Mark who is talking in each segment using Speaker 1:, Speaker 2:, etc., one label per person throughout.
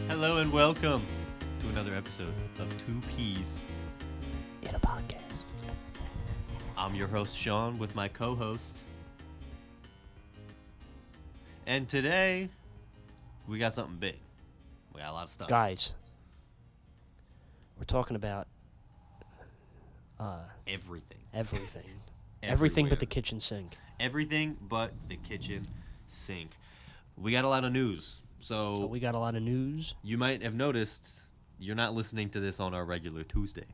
Speaker 1: Hello and welcome to another episode of Two Peas
Speaker 2: in a podcast.
Speaker 1: I'm your host, Sean, with my co-host. And today, we got something big. We got a lot of stuff.
Speaker 2: Guys, we're talking about
Speaker 1: Everything.
Speaker 2: Everything but the kitchen sink.
Speaker 1: Everything but the kitchen sink. We got a lot of news. So
Speaker 2: we got a lot of news.
Speaker 1: You might have noticed you're not listening to this on our regular Tuesday.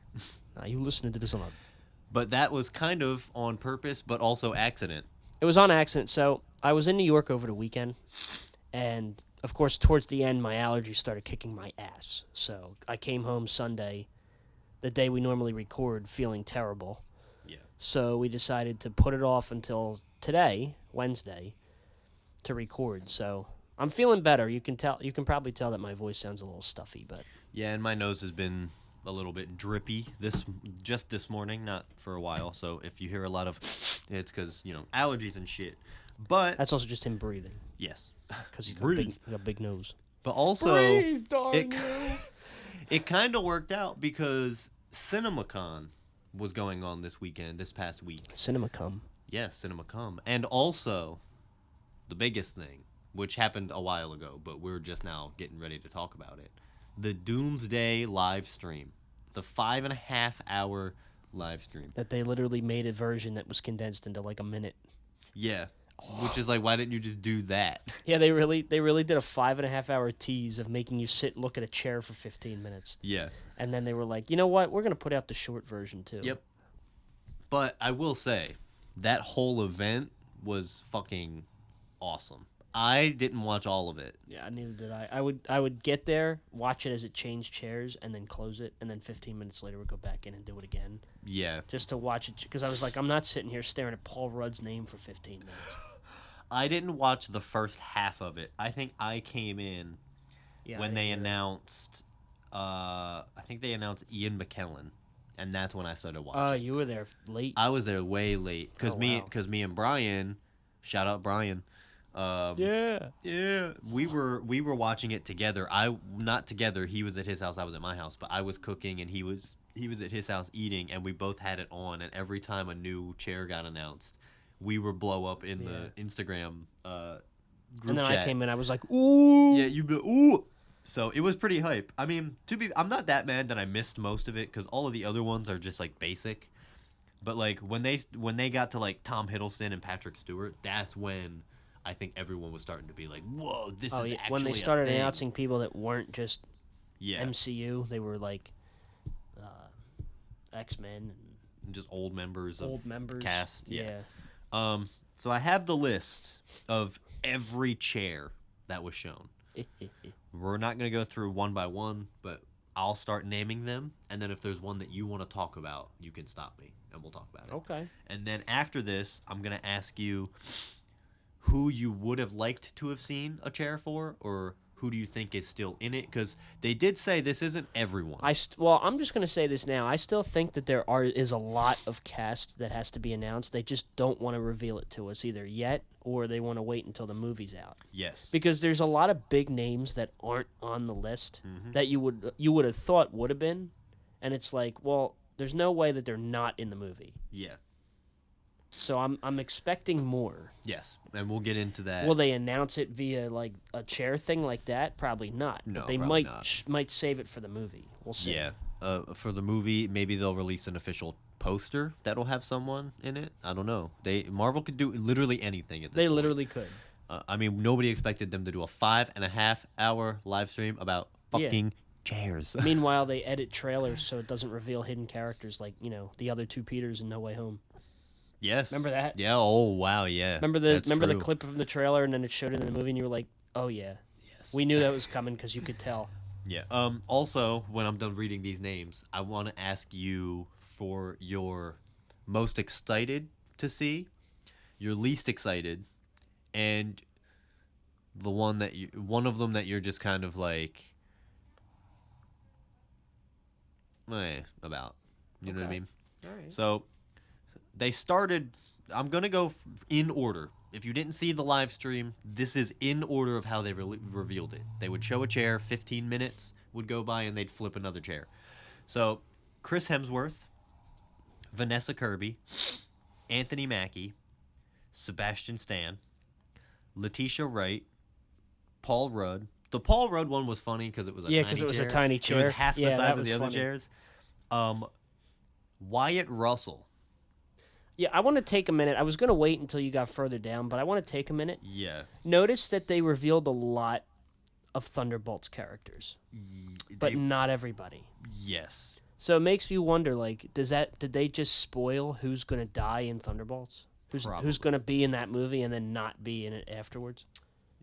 Speaker 2: Now you listening to this on a...
Speaker 1: But that was kind of on purpose, but also accident.
Speaker 2: It was on accident. So I was in New York over the weekend, and of course towards the end my allergies started kicking my ass. So I came home Sunday, the day we normally record, feeling terrible.
Speaker 1: Yeah.
Speaker 2: So we decided to put it off until today, Wednesday, to record. So I'm feeling better. You can probably tell that my voice sounds a little stuffy, but
Speaker 1: yeah, and my nose has been a little bit drippy just this morning, not for a while. So if you hear a lot of, it's because allergies and shit. But
Speaker 2: that's also just him breathing.
Speaker 1: Yes,
Speaker 2: because he's got a big nose.
Speaker 1: But also,
Speaker 2: Breathe,
Speaker 1: it kind of worked out because CinemaCon was going on this past week.
Speaker 2: CinemaCon.
Speaker 1: Yes, CinemaCon, and also the biggest thing, which happened a while ago, but we're just now getting ready to talk about it. The Doomsday live stream. The 5.5-hour live stream.
Speaker 2: That they literally made a version that was condensed into like a minute.
Speaker 1: Yeah. Which is like, why didn't you just do that?
Speaker 2: Yeah, they really did a 5.5-hour tease of making you sit and look at a chair for 15 minutes.
Speaker 1: Yeah.
Speaker 2: And then they were like, you know what? We're going to put out the short version too.
Speaker 1: Yep. But I will say, that whole event was fucking awesome. I didn't watch all of it.
Speaker 2: Yeah, neither did I. I would get there, watch it as it changed chairs, and then close it, and then 15 minutes later would go back in and do it again.
Speaker 1: Yeah.
Speaker 2: Just to watch it, because I was like, I'm not sitting here staring at Paul Rudd's name for 15 minutes.
Speaker 1: I didn't watch the first half of it. I think I came in when they announced, I think they announced Ian McKellen, and that's when I started watching.
Speaker 2: Oh, you were there late?
Speaker 1: I was there way late, because me and Brian, shout out Brian,
Speaker 2: yeah,
Speaker 1: we were watching it together. Not together. He was at his house. I was at my house. But I was cooking, and he was at his house eating, and we both had it on. And every time a new chair got announced, we would blow up in the Instagram group
Speaker 2: and then
Speaker 1: chat.
Speaker 2: I came in. I was like, ooh.
Speaker 1: Yeah, you be ooh. So it was pretty hype. I mean, I'm not that mad that I missed most of it because all of the other ones are just like basic. But like when they got to like Tom Hiddleston and Patrick Stewart, that's when I think everyone was starting to be like, "Whoa, this is actually
Speaker 2: when they started announcing people that weren't just MCU, they were like X-Men
Speaker 1: and just old members of cast.
Speaker 2: Yeah.
Speaker 1: So I have the list of every chair that was shown. We're not going to go through one by one, but I'll start naming them, and then if there's one that you want to talk about, you can stop me, and we'll talk about it.
Speaker 2: Okay.
Speaker 1: And then after this, I'm going to ask you who you would have liked to have seen a chair for, or who do you think is still in it? Because they did say this isn't everyone.
Speaker 2: Well, I'm just going to say this now. I still think that there is a lot of cast that has to be announced. They just don't want to reveal it to us either yet, or they want to wait until the movie's out.
Speaker 1: Yes.
Speaker 2: Because there's a lot of big names that aren't on the list that you would have thought would have been, and it's like, well, there's no way that they're not in the movie.
Speaker 1: Yeah.
Speaker 2: So I'm expecting more.
Speaker 1: Yes, and we'll get into that.
Speaker 2: Will they announce it via like a chair thing like that? Probably not.
Speaker 1: No,
Speaker 2: but they
Speaker 1: probably
Speaker 2: might save it for the movie. We'll see.
Speaker 1: Yeah, for the movie, maybe they'll release an official poster that'll have someone in it. I don't know. Marvel could do literally anything at this point.
Speaker 2: They literally could.
Speaker 1: I mean, nobody expected them to do a 5.5-hour live stream about fucking chairs.
Speaker 2: Meanwhile, they edit trailers so it doesn't reveal hidden characters like the other two Peters in No Way Home.
Speaker 1: Yes.
Speaker 2: Remember that?
Speaker 1: Yeah. Oh wow. Yeah.
Speaker 2: Remember the clip from the trailer, and then it showed it in the movie, and you were like, "Oh yeah."
Speaker 1: Yes.
Speaker 2: We knew that was coming because you could tell.
Speaker 1: Yeah. Also, when I'm done reading these names, I want to ask you for your most excited to see, your least excited, and one of them that you're just kind of like, about. You know what I mean?
Speaker 2: All right.
Speaker 1: So they started. I'm gonna go in order. if you didn't see the live stream, this is in order of how they revealed it. They would show a chair, 15 minutes would go by, and they'd flip another chair. So, Chris Hemsworth, Vanessa Kirby, Anthony Mackie, Sebastian Stan, Letitia Wright, Paul Rudd. The Paul Rudd one was funny because it was a tiny chair.
Speaker 2: Yeah, because it was a tiny chair.
Speaker 1: It was half the
Speaker 2: Yeah,
Speaker 1: size
Speaker 2: that
Speaker 1: of
Speaker 2: was
Speaker 1: the other
Speaker 2: funny.
Speaker 1: chairs. Wyatt Russell.
Speaker 2: Yeah, I want to take a minute. I was going to wait until you got further down, but I want to take a minute.
Speaker 1: Yeah.
Speaker 2: Notice that they revealed a lot of Thunderbolt's characters, but not everybody.
Speaker 1: Yes.
Speaker 2: So it makes me wonder, like, did they just spoil who's going to die in Thunderbolts? Who's
Speaker 1: Probably.
Speaker 2: going to be in that movie and then not be in it afterwards?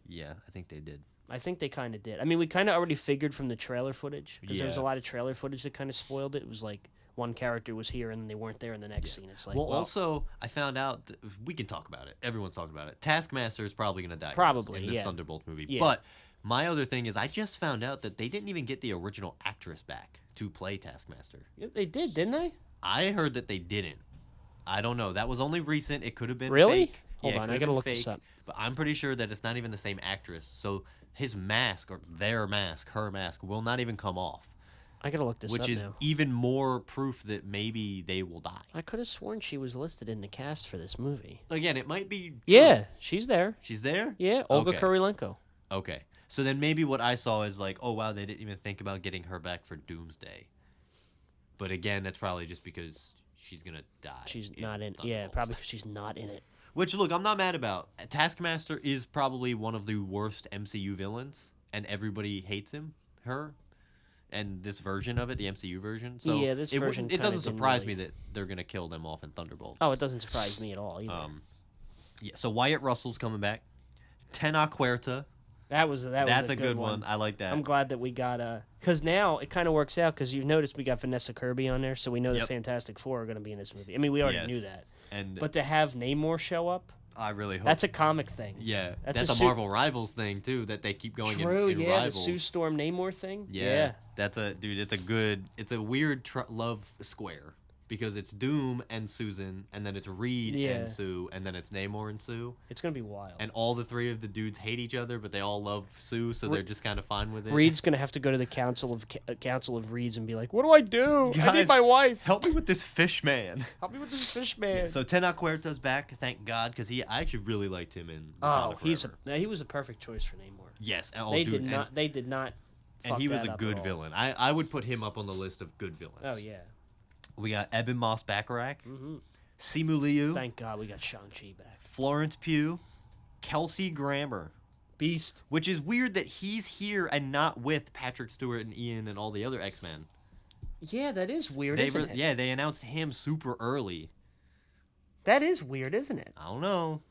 Speaker 1: Yeah, I think they did.
Speaker 2: I think they kind of did. I mean, we kind of already figured from the trailer footage, because there was a
Speaker 1: Yeah.
Speaker 2: lot of trailer footage that kind of spoiled it. It was like one character was here and then they weren't there in the next scene. It's like,
Speaker 1: Well, also, I found out we can talk about it. Everyone's talking about it. Taskmaster is probably going to die
Speaker 2: Probably,
Speaker 1: in this
Speaker 2: yeah.
Speaker 1: Thunderbolt movie.
Speaker 2: Yeah.
Speaker 1: But my other thing is I just found out that they didn't even get the original actress back to play Taskmaster.
Speaker 2: Yeah, they did, didn't they?
Speaker 1: I heard that they didn't. I don't know. That was only recent. It could have been
Speaker 2: Really?
Speaker 1: fake.
Speaker 2: Hold
Speaker 1: Yeah, it
Speaker 2: on,
Speaker 1: could
Speaker 2: I
Speaker 1: have
Speaker 2: gotta
Speaker 1: been
Speaker 2: look this
Speaker 1: fake,
Speaker 2: up.
Speaker 1: But I'm pretty sure that it's not even the same actress. So his mask or their mask, her mask, will not even come off.
Speaker 2: I gotta look this
Speaker 1: Which
Speaker 2: up
Speaker 1: is
Speaker 2: now.
Speaker 1: even more proof that maybe they will die.
Speaker 2: I could have sworn she was listed in the cast for this movie.
Speaker 1: Again, it might be true.
Speaker 2: Yeah, she's there.
Speaker 1: She's there?
Speaker 2: Yeah, Olga
Speaker 1: Okay.
Speaker 2: Kurilenko.
Speaker 1: Okay. So then maybe what I saw is like, oh wow, they didn't even think about getting her back for Doomsday. But again, that's probably just because she's gonna die.
Speaker 2: She's not in. Yeah,
Speaker 1: Thunderbolts.
Speaker 2: probably because she's not in it.
Speaker 1: Which look, I'm not mad about. Taskmaster is probably one of the worst MCU villains, and everybody hates him, her, and this version of it, the MCU version. So
Speaker 2: Yeah, this version
Speaker 1: it
Speaker 2: kinda
Speaker 1: doesn't
Speaker 2: didn't
Speaker 1: surprise
Speaker 2: really-
Speaker 1: me that they're gonna kill them off in Thunderbolts.
Speaker 2: Oh, it doesn't surprise me at all either.
Speaker 1: Yeah. So Wyatt Russell's coming back. Tena Huerta.
Speaker 2: that was
Speaker 1: That's
Speaker 2: a
Speaker 1: a good one. I like that.
Speaker 2: I'm glad that we got because now it kind of works out because you've noticed we got Vanessa Kirby on there, so we know the
Speaker 1: Yep.
Speaker 2: Fantastic Four are going to be in this movie. I mean, we already
Speaker 1: Yes.
Speaker 2: knew that,
Speaker 1: And
Speaker 2: but to have Namor show up,
Speaker 1: I really hope
Speaker 2: that's a comic thing.
Speaker 1: Yeah,
Speaker 2: That's
Speaker 1: that's
Speaker 2: a
Speaker 1: a
Speaker 2: Su-
Speaker 1: Marvel Rivals thing too that they keep going
Speaker 2: True,
Speaker 1: in
Speaker 2: yeah,
Speaker 1: Rivals.
Speaker 2: the Sue Storm Namor thing.
Speaker 1: Yeah, that's a dude. It's a weird love square because it's Doom and Susan, and then it's Reed
Speaker 2: Yeah.
Speaker 1: and Sue, and then it's Namor and Sue,
Speaker 2: It's gonna be wild.
Speaker 1: and all the three of the dudes hate each other, but they all love Sue, so they're just kind of fine with it.
Speaker 2: Reed's gonna have to go to the council of Reeds and be like, "What do I do? I need
Speaker 1: Guys,
Speaker 2: my wife.
Speaker 1: Help me with this fish man.
Speaker 2: Help me with this fish man."
Speaker 1: So Tena Huerta's back, thank God, because I actually really liked him in.
Speaker 2: Oh,
Speaker 1: Wakanda
Speaker 2: he was a perfect choice for Namor.
Speaker 1: yes, and,
Speaker 2: They did not. They did not.
Speaker 1: and
Speaker 2: fuck
Speaker 1: he was
Speaker 2: that
Speaker 1: a
Speaker 2: up
Speaker 1: good
Speaker 2: at all.
Speaker 1: villain. I would put him up on the list of good villains.
Speaker 2: Oh yeah.
Speaker 1: We got Eben Moss Bacharach,
Speaker 2: Mm-hmm.
Speaker 1: Simu Liu,
Speaker 2: Thank God we got Shang-Chi back.
Speaker 1: Florence Pugh, Kelsey Grammer,
Speaker 2: Beast.
Speaker 1: which is weird that he's here and not with Patrick Stewart and Ian and all the other X-Men.
Speaker 2: Yeah, that is weird,
Speaker 1: They
Speaker 2: isn't it?
Speaker 1: yeah, they announced him super early.
Speaker 2: That is weird, isn't it?
Speaker 1: I don't know.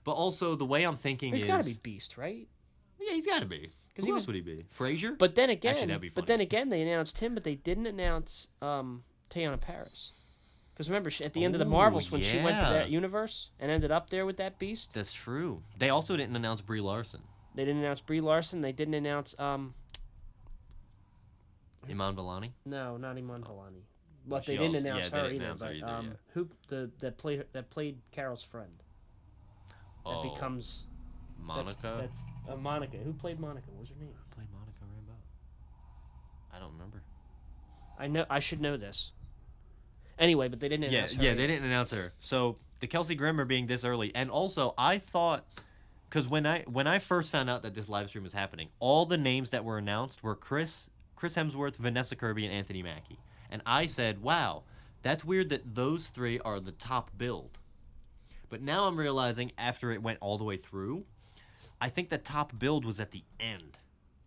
Speaker 1: But also the way I'm thinking
Speaker 2: He's
Speaker 1: is
Speaker 2: got to be Beast, right?
Speaker 1: yeah, he's got to be.
Speaker 2: 'Cause
Speaker 1: Who
Speaker 2: he
Speaker 1: else would he be? Frasier?
Speaker 2: But then again,
Speaker 1: Actually, that'd be
Speaker 2: but
Speaker 1: funny.
Speaker 2: then again, they announced him, but they didn't announce Teyana Paris. Because remember, at the end of the
Speaker 1: Oh,
Speaker 2: Marvels, when she went to
Speaker 1: yeah.
Speaker 2: that universe and ended up there with that Beast,
Speaker 1: That's true. They also didn't announce Brie Larson.
Speaker 2: they didn't announce Brie Larson. They didn't announce
Speaker 1: Iman Vellani.
Speaker 2: no, not Iman Vellani. But
Speaker 1: She
Speaker 2: they didn't
Speaker 1: also-
Speaker 2: announce
Speaker 1: yeah, they
Speaker 2: her
Speaker 1: didn't
Speaker 2: either.
Speaker 1: announce her
Speaker 2: But
Speaker 1: either, yeah.
Speaker 2: who that played Carol's friend that
Speaker 1: Oh,
Speaker 2: becomes
Speaker 1: Monica.
Speaker 2: That's Monica. Who played Monica? What was her name?
Speaker 1: Play Monica Rambeau. I don't remember.
Speaker 2: I know. I should know this. Anyway, but they didn't announce her.
Speaker 1: Yeah,
Speaker 2: either.
Speaker 1: they didn't announce her. So the Kelsey Grammer being this early, and also I thought, because when I first found out that this live stream was happening, all the names that were announced were Chris Hemsworth, Vanessa Kirby, and Anthony Mackie, and I said, wow, that's weird that those three are the top build. But now I'm realizing after it went all the way through, I think the top build was at the end,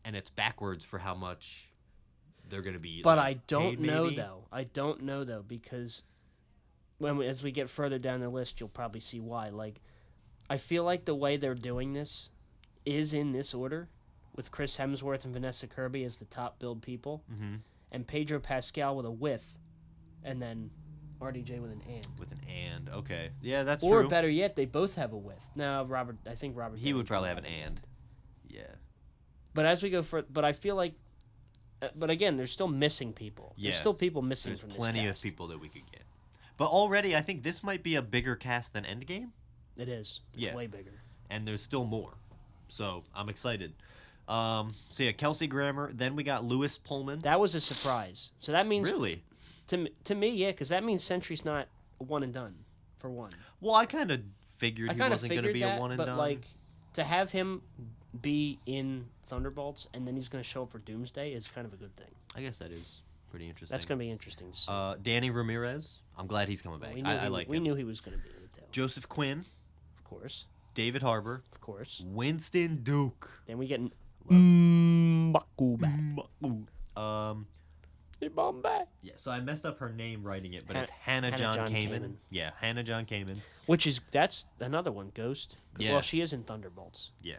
Speaker 1: and it's backwards for how much they're gonna be.
Speaker 2: But
Speaker 1: like,
Speaker 2: I don't
Speaker 1: paid,
Speaker 2: know
Speaker 1: maybe.
Speaker 2: though. I don't know though because as we get further down the list, you'll probably see why. Like, I feel like the way they're doing this is in this order, with Chris Hemsworth and Vanessa Kirby as the top build people, and Pedro Pascal with a with, and then RDJ with an and.
Speaker 1: With an and, okay, yeah, that's
Speaker 2: Or
Speaker 1: true.
Speaker 2: better yet, they both have a with. No, I think Robert.
Speaker 1: He
Speaker 2: Downey
Speaker 1: would probably
Speaker 2: Jr.
Speaker 1: have an and. Yeah.
Speaker 2: But as we go but I feel like, but again, there's still missing people.
Speaker 1: Yeah.
Speaker 2: There's still people missing
Speaker 1: There's
Speaker 2: from
Speaker 1: plenty
Speaker 2: this
Speaker 1: of
Speaker 2: cast.
Speaker 1: people that we could get. But already, I think this might be a bigger cast than Endgame.
Speaker 2: It is. It's
Speaker 1: Yeah.
Speaker 2: way bigger.
Speaker 1: And there's still more. So I'm excited. So yeah, Kelsey Grammer. Then we got Lewis Pullman.
Speaker 2: That was a surprise. So that means
Speaker 1: Really?
Speaker 2: to me, yeah, because that means Sentry's not a one and done for one.
Speaker 1: Well, I kind of figured
Speaker 2: I
Speaker 1: he
Speaker 2: kind of
Speaker 1: wasn't going
Speaker 2: figured
Speaker 1: to be
Speaker 2: that,
Speaker 1: a one and
Speaker 2: but
Speaker 1: done.
Speaker 2: like to have him be in Thunderbolts and then he's going to show up for Doomsday is kind of a good thing.
Speaker 1: I guess that is pretty interesting.
Speaker 2: That's going to be interesting to see.
Speaker 1: Danny Ramirez. I'm glad he's coming back.
Speaker 2: we knew
Speaker 1: I like
Speaker 2: we
Speaker 1: him.
Speaker 2: knew he was going to be in it, though.
Speaker 1: Joseph Quinn,
Speaker 2: Of course.
Speaker 1: David Harbour,
Speaker 2: Of course.
Speaker 1: Winston Duke.
Speaker 2: Then we get Mbaku back. Bombay.
Speaker 1: Yeah, so I messed up her name writing it, but
Speaker 2: Han-
Speaker 1: it's Hannah
Speaker 2: Hannah
Speaker 1: John
Speaker 2: John
Speaker 1: Kamen.
Speaker 2: Kamen.
Speaker 1: Yeah, Hannah John Kamen.
Speaker 2: That's another one, Ghost.
Speaker 1: Yeah.
Speaker 2: Well, she is in Thunderbolts.
Speaker 1: Yeah.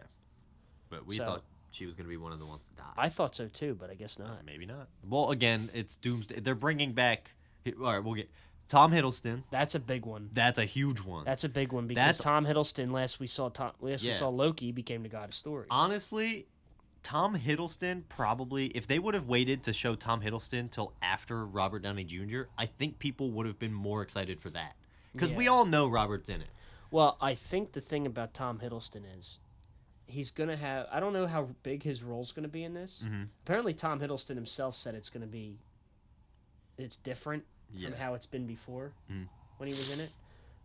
Speaker 1: But we
Speaker 2: So-
Speaker 1: thought she was going to be one of the ones to die.
Speaker 2: I thought so too, but I guess not.
Speaker 1: Maybe not. Well, again, it's Doomsday. They're bringing back. All right, we'll get Tom Hiddleston.
Speaker 2: That's a big one.
Speaker 1: That's a huge one.
Speaker 2: That's a big one because
Speaker 1: That's-
Speaker 2: Tom Hiddleston. Last we saw
Speaker 1: Yeah.
Speaker 2: Loki became the god of stories.
Speaker 1: Honestly, Tom Hiddleston probably, if they would have waited to show Tom Hiddleston till after Robert Downey Jr., I think people would have been more excited for that. Because we
Speaker 2: Yeah.
Speaker 1: all know Robert's in it.
Speaker 2: Well, I think the thing about Tom Hiddleston is he's gonna have. I don't know how big his role's gonna be in this.
Speaker 1: Mhm.
Speaker 2: Apparently, Tom Hiddleston himself said it's gonna be. It's different
Speaker 1: Yeah.
Speaker 2: from how it's been before
Speaker 1: Mhm.
Speaker 2: when he was in it,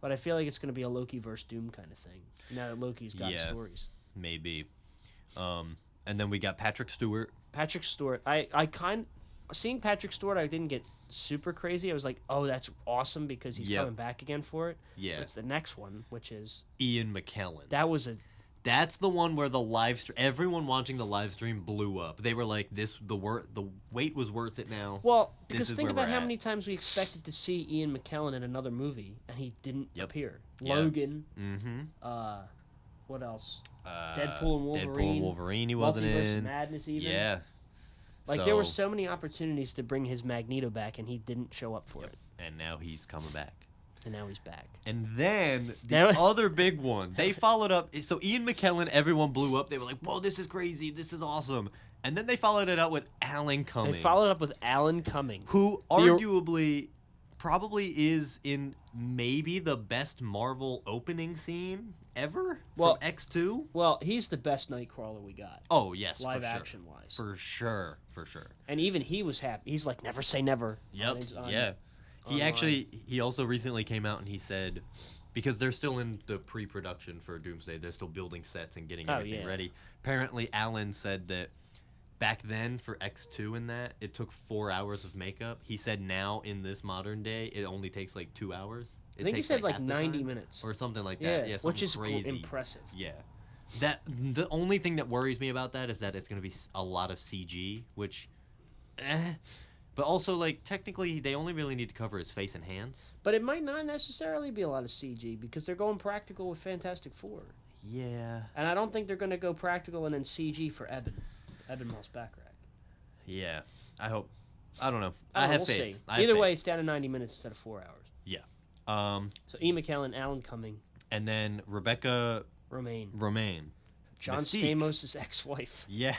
Speaker 2: but I feel like it's gonna be a Loki versus Doom kind of thing. Now that Loki's got his
Speaker 1: Yeah.
Speaker 2: stories.
Speaker 1: Maybe. And then we got Patrick Stewart.
Speaker 2: Patrick Stewart, seeing Patrick Stewart, I didn't get super crazy. I was like, oh, that's awesome because he's
Speaker 1: Yep.
Speaker 2: coming back again for it.
Speaker 1: Yeah.
Speaker 2: But it's the next one, which is
Speaker 1: Ian McKellen.
Speaker 2: that's
Speaker 1: the one where the live stream, everyone watching the live stream blew up. They were like, the wait was worth it now.
Speaker 2: well
Speaker 1: This
Speaker 2: because
Speaker 1: is
Speaker 2: think
Speaker 1: where
Speaker 2: about
Speaker 1: we're
Speaker 2: how
Speaker 1: at.
Speaker 2: many times we expected to see Ian McKellen in another movie and he didn't
Speaker 1: Yep.
Speaker 2: appear.
Speaker 1: Yeah.
Speaker 2: Logan,
Speaker 1: Mm-hmm.
Speaker 2: what else? Deadpool and Wolverine.
Speaker 1: Deadpool and Wolverine he wasn't
Speaker 2: Multiverse of
Speaker 1: in.
Speaker 2: Madness even.
Speaker 1: Yeah.
Speaker 2: Like there were so many opportunities to bring his Magneto back and he didn't show up for it.
Speaker 1: And now he's coming back.
Speaker 2: And now he's back.
Speaker 1: And then the
Speaker 2: Now-
Speaker 1: other big one, they followed up. So Ian McKellen, everyone blew up. They were like, "Whoa, this is crazy! This is awesome!" And then they followed it up with Alan Cumming,
Speaker 2: They followed up with Alan Cumming.
Speaker 1: who
Speaker 2: The-
Speaker 1: arguably probably is in maybe the best Marvel opening scene ever
Speaker 2: Well-
Speaker 1: from X2.
Speaker 2: Well, he's the best Nightcrawler we got,
Speaker 1: Oh yes,
Speaker 2: live
Speaker 1: for sure.
Speaker 2: action wise.
Speaker 1: For sure, for sure.
Speaker 2: And even he was happy. He's like, never say never.
Speaker 1: Yep.
Speaker 2: On-
Speaker 1: Yeah. He
Speaker 2: online.
Speaker 1: actually, he also recently came out and he said, because they're still in the pre-production for Doomsday, they're still building sets and getting
Speaker 2: Oh,
Speaker 1: everything
Speaker 2: yeah.
Speaker 1: ready. Apparently, Alan said that back then for X2 and that, it took 4 hours of makeup. He said now in this modern day, it only takes like 2 hours.
Speaker 2: I think he
Speaker 1: takes,
Speaker 2: said like
Speaker 1: half the
Speaker 2: 90
Speaker 1: time,
Speaker 2: minutes.
Speaker 1: or something like
Speaker 2: Yeah,
Speaker 1: that. Yeah, something
Speaker 2: which is
Speaker 1: crazy.
Speaker 2: impressive.
Speaker 1: Yeah. That the only thing that worries me about that is that it's going to be a lot of CG, which but also like technically they only really need to cover his face and hands.
Speaker 2: But it might not necessarily be a lot of CG because they're going practical with Fantastic Four.
Speaker 1: Yeah.
Speaker 2: And I don't think they're going to go practical and then CG for Eben Moss-Backrack.
Speaker 1: Yeah. I hope. I don't know.
Speaker 2: I don't know,
Speaker 1: have
Speaker 2: we'll
Speaker 1: faith.
Speaker 2: see.
Speaker 1: I have
Speaker 2: Either
Speaker 1: faith.
Speaker 2: way, it's down to 90 minutes instead of 4 hours.
Speaker 1: Yeah.
Speaker 2: So Ian McKellen, Alan Cumming,
Speaker 1: And then Rebecca
Speaker 2: Romaine,
Speaker 1: Romaine.
Speaker 2: John
Speaker 1: Mystique.
Speaker 2: Stamos' ex-wife.
Speaker 1: Yeah.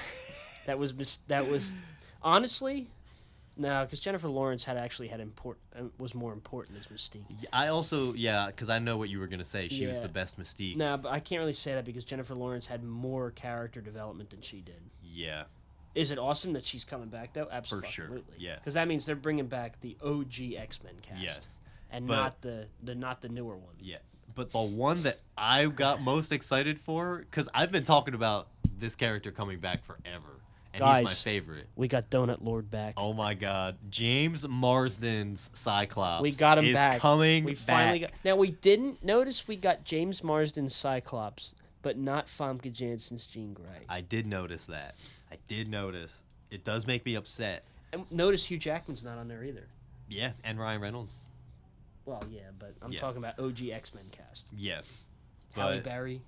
Speaker 2: That was honestly, no, because Jennifer Lawrence was more important as Mystique.
Speaker 1: I also because I know what you were gonna say. She was
Speaker 2: Yeah.
Speaker 1: the best Mystique.
Speaker 2: No, but I can't really say that because Jennifer Lawrence had more character development than she did.
Speaker 1: Yeah.
Speaker 2: Is it awesome that she's coming back though? Absolutely.
Speaker 1: sure, yes.
Speaker 2: Because that means they're bringing back the OG X-Men cast.
Speaker 1: Yes.
Speaker 2: And
Speaker 1: But-
Speaker 2: not the newer one.
Speaker 1: Yeah. But the one that I got most excited for, because I've been talking about this character coming back forever, and he's my
Speaker 2: Guys.
Speaker 1: favorite.
Speaker 2: We got Donut Lord back.
Speaker 1: Oh my God, James Marsden's Cyclops.
Speaker 2: We got him
Speaker 1: is
Speaker 2: back.
Speaker 1: coming
Speaker 2: We
Speaker 1: back.
Speaker 2: finally got. Now we didn't notice we got James Marsden's Cyclops, but not Famke Janssen's Jean Grey.
Speaker 1: I did notice that. I did notice. It does make me upset.
Speaker 2: And notice Hugh Jackman's not on there either.
Speaker 1: Yeah, and Ryan Reynolds.
Speaker 2: Well, yeah, but I'm
Speaker 1: Yeah.
Speaker 2: talking about OG X-Men cast.
Speaker 1: Yeah.
Speaker 2: Halle
Speaker 1: But-
Speaker 2: Berry.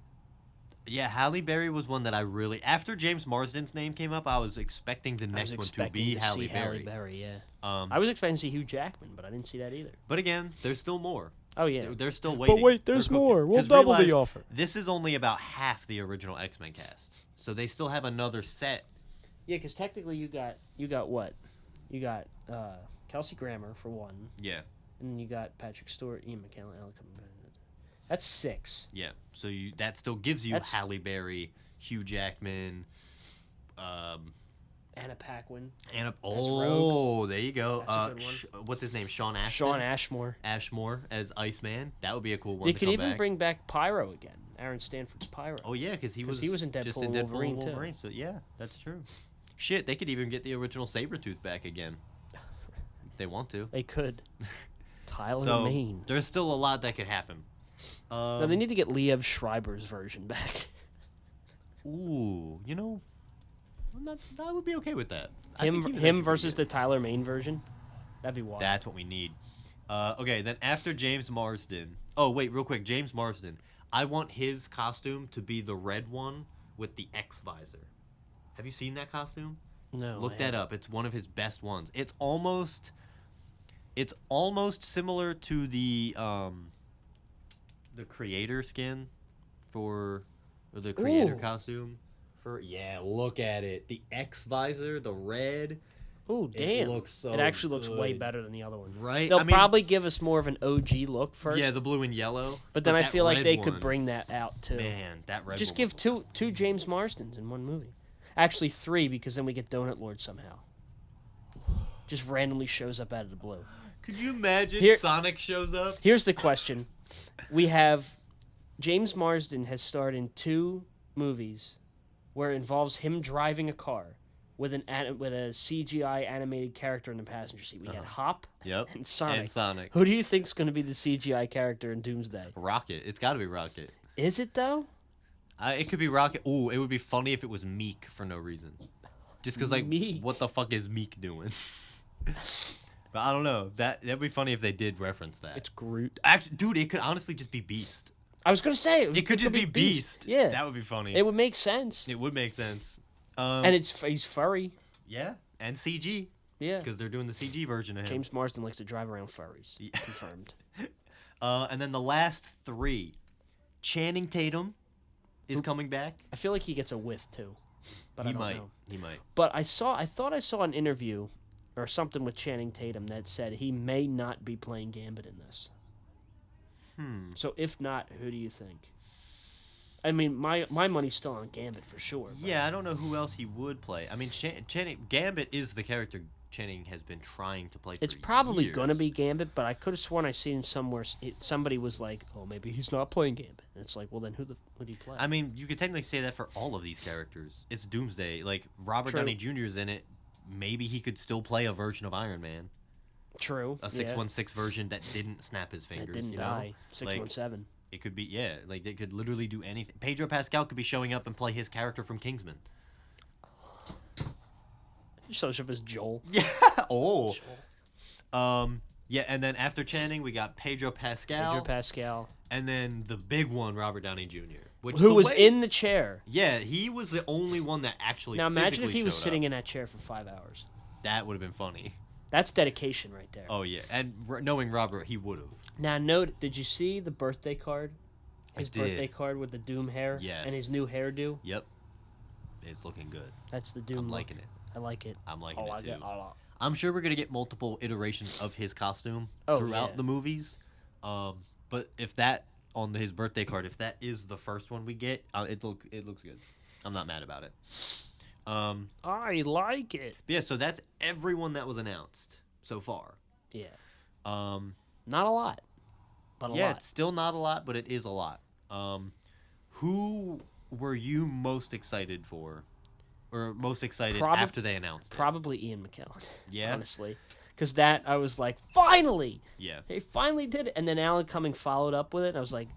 Speaker 1: Yeah, Halle Berry was one that I really. After James Marsden's name came up, I was expecting the
Speaker 2: I was
Speaker 1: next one to
Speaker 2: expecting
Speaker 1: be
Speaker 2: to
Speaker 1: Halle
Speaker 2: see Halle
Speaker 1: Berry.
Speaker 2: Berry. Yeah.
Speaker 1: Um,
Speaker 2: I was expecting to see Hugh Jackman, but I didn't see that either.
Speaker 1: but again, there's still more.
Speaker 2: Oh yeah.
Speaker 1: They're still waiting.
Speaker 3: wait, there's
Speaker 1: They're cooking.
Speaker 3: more. We'll
Speaker 1: 'Cause
Speaker 3: double the
Speaker 1: realize
Speaker 3: offer.
Speaker 1: This is only about half the original X-Men cast, so they still have another set.
Speaker 2: Yeah, because technically you got what? You got Kelsey Grammer for one,
Speaker 1: Yeah.
Speaker 2: and then you got Patrick Stewart, Ian McKellen, Alan Cumming. That's 6.
Speaker 1: Yeah. So that still gives you
Speaker 2: That's-
Speaker 1: Halle Berry, Hugh Jackman,
Speaker 2: Anna Paquin.
Speaker 1: Anna.
Speaker 2: Rogue.
Speaker 1: There you go.
Speaker 2: That's a good one.
Speaker 1: What's his name? Sean Ashton.
Speaker 2: Sean Ashmore.
Speaker 1: Ashmore as Iceman. That would be a cool one.
Speaker 2: They
Speaker 1: to
Speaker 2: could
Speaker 1: come
Speaker 2: even
Speaker 1: back.
Speaker 2: bring back Pyro again. Aaron Stanford's Pyro.
Speaker 1: Oh yeah, because he was
Speaker 2: in Deadpool,
Speaker 1: just in
Speaker 2: and
Speaker 1: Deadpool
Speaker 2: Wolverine,
Speaker 1: and Wolverine.
Speaker 2: too.
Speaker 1: So yeah, that's true. Shit, they could even get the original Sabretooth back again. If they want to.
Speaker 2: They could. Tyler
Speaker 1: So
Speaker 2: Mane.
Speaker 1: there's still a lot that could happen.
Speaker 2: No, they need to get Liev Schreiber's version back.
Speaker 1: Ooh, I would be okay with that. I think he would
Speaker 2: Him
Speaker 1: actually
Speaker 2: versus
Speaker 1: be
Speaker 2: the Tyler Mane version. That'd be
Speaker 1: good.
Speaker 2: wild.
Speaker 1: That's what we need. Okay, then after James Marsden. Oh wait, real quick, James Marsden. I want his costume to be the red one with the X visor. Have you seen that costume?
Speaker 2: No.
Speaker 1: Look
Speaker 2: I
Speaker 1: that
Speaker 2: haven't.
Speaker 1: up. It's one of his best ones. It's almost similar to the creator skin or the creator
Speaker 2: Ooh.
Speaker 1: costume for look at it. The X visor, the red.
Speaker 2: Ooh, damn.
Speaker 1: looks so
Speaker 2: It actually looks way
Speaker 1: good.
Speaker 2: better than the other one.
Speaker 1: Right?
Speaker 2: They'll
Speaker 1: I mean,
Speaker 2: probably give us more of an OG look first.
Speaker 1: yeah, the blue and yellow.
Speaker 2: but then I
Speaker 1: that
Speaker 2: feel like
Speaker 1: red
Speaker 2: they could
Speaker 1: one,
Speaker 2: bring that out too.
Speaker 1: man, that red
Speaker 2: Just
Speaker 1: one
Speaker 2: give
Speaker 1: was-
Speaker 2: two James Marstons in one movie. Actually 3 because then we get Donut Lord somehow. Just randomly shows up out of the blue.
Speaker 1: Could you imagine
Speaker 2: Here-
Speaker 1: Sonic shows up?
Speaker 2: Here's the question. We have James Marsden has starred in 2 movies where it involves him driving a car with a CGI animated character in the passenger seat. We had Hop
Speaker 1: Yep.
Speaker 2: and Sonic.
Speaker 1: And Sonic.
Speaker 2: Who do you think's going to be the CGI character in Doomsday?
Speaker 1: Rocket. It's got to be Rocket.
Speaker 2: Is it though?
Speaker 1: It could be Rocket. Ooh, it would be funny if it was Meek for no reason. Just because, like,
Speaker 2: Meek.
Speaker 1: what the fuck is Meek doing? But I don't know. That'd be funny if they did reference that.
Speaker 2: It's Groot.
Speaker 1: Actually, dude, it could honestly just be Beast.
Speaker 2: I was going to say
Speaker 1: It could just be Beast.
Speaker 2: Yeah.
Speaker 1: That would be funny.
Speaker 2: It would make sense.
Speaker 1: It would make sense.
Speaker 2: And he's furry.
Speaker 1: Yeah, and CG.
Speaker 2: Yeah.
Speaker 1: Because they're doing the CG version of him.
Speaker 2: James Marsden likes to drive around furries. Confirmed.
Speaker 1: And then the last 3. Channing Tatum is coming back.
Speaker 2: I feel like he gets a whiff too. But I
Speaker 1: He
Speaker 2: don't
Speaker 1: might.
Speaker 2: know.
Speaker 1: He might.
Speaker 2: But I thought I saw an interview or something with Channing Tatum that said he may not be playing Gambit in this. So if not, who do you think? I mean, my money's still on Gambit for sure. but-
Speaker 1: Yeah, I don't know who else he would play. I mean, Channing Gambit is the character Channing has been trying to play.
Speaker 2: It's
Speaker 1: for
Speaker 2: probably
Speaker 1: years.
Speaker 2: gonna be Gambit, but I could have sworn I seen him somewhere. Somebody was like, "Oh, maybe he's not playing Gambit." And it's like, well, then who do you play?
Speaker 1: I mean, you could technically say that for all of these characters. It's Doomsday. Like Robert
Speaker 2: True.
Speaker 1: Downey Jr. is in it. Maybe he could still play a version of Iron Man,
Speaker 2: True.
Speaker 1: a 616 version that didn't snap his
Speaker 2: That
Speaker 1: fingers.
Speaker 2: didn't
Speaker 1: you know?
Speaker 2: die. 617.
Speaker 1: It could be like they could literally do anything. Pedro Pascal could be showing up and play his character from Kingsman.
Speaker 2: He shows up as Joel.
Speaker 1: Yeah. Oh. Yeah, and then after Channing, we got Pedro Pascal.
Speaker 2: Pedro Pascal,
Speaker 1: And then the big one, Robert Downey Jr. Which
Speaker 2: who
Speaker 1: the
Speaker 2: was
Speaker 1: way-
Speaker 2: in the chair.
Speaker 1: Yeah, he was the only one that actually.
Speaker 2: Now imagine if
Speaker 1: physically
Speaker 2: he was
Speaker 1: showed
Speaker 2: sitting
Speaker 1: up.
Speaker 2: in that chair for 5 hours.
Speaker 1: That would have been funny.
Speaker 2: That's dedication right there.
Speaker 1: Oh yeah, and knowing Robert, he would have.
Speaker 2: Now, note, did you see the birthday card?
Speaker 1: I
Speaker 2: His
Speaker 1: did.
Speaker 2: birthday card with the Doom hair
Speaker 1: Yes.
Speaker 2: and his new hairdo.
Speaker 1: Yep. It's looking good.
Speaker 2: That's the Doom
Speaker 1: I'm
Speaker 2: look.
Speaker 1: liking it.
Speaker 2: I like it.
Speaker 1: I'm liking it too.
Speaker 2: it a lot.
Speaker 1: I'm sure we're gonna get multiple iterations of his costume
Speaker 2: Oh,
Speaker 1: throughout
Speaker 2: yeah.
Speaker 1: the movies. But if that on his birthday card, if that is the first one we get, it looks good. I'm not mad about it.
Speaker 2: I like it.
Speaker 1: But yeah, so that's everyone that was announced so far.
Speaker 2: Yeah.
Speaker 1: Um,
Speaker 2: Not a lot, but a
Speaker 1: yeah,
Speaker 2: lot.
Speaker 1: it's still not a lot, but it is a lot. Who were you most excited for, or most excited after they announced it?
Speaker 2: Probably Ian McKellen.
Speaker 1: Yeah?
Speaker 2: Honestly. Because that, I was like, finally!
Speaker 1: Yeah.
Speaker 2: They finally did it. And then Alan Cumming followed up with it. And I was like,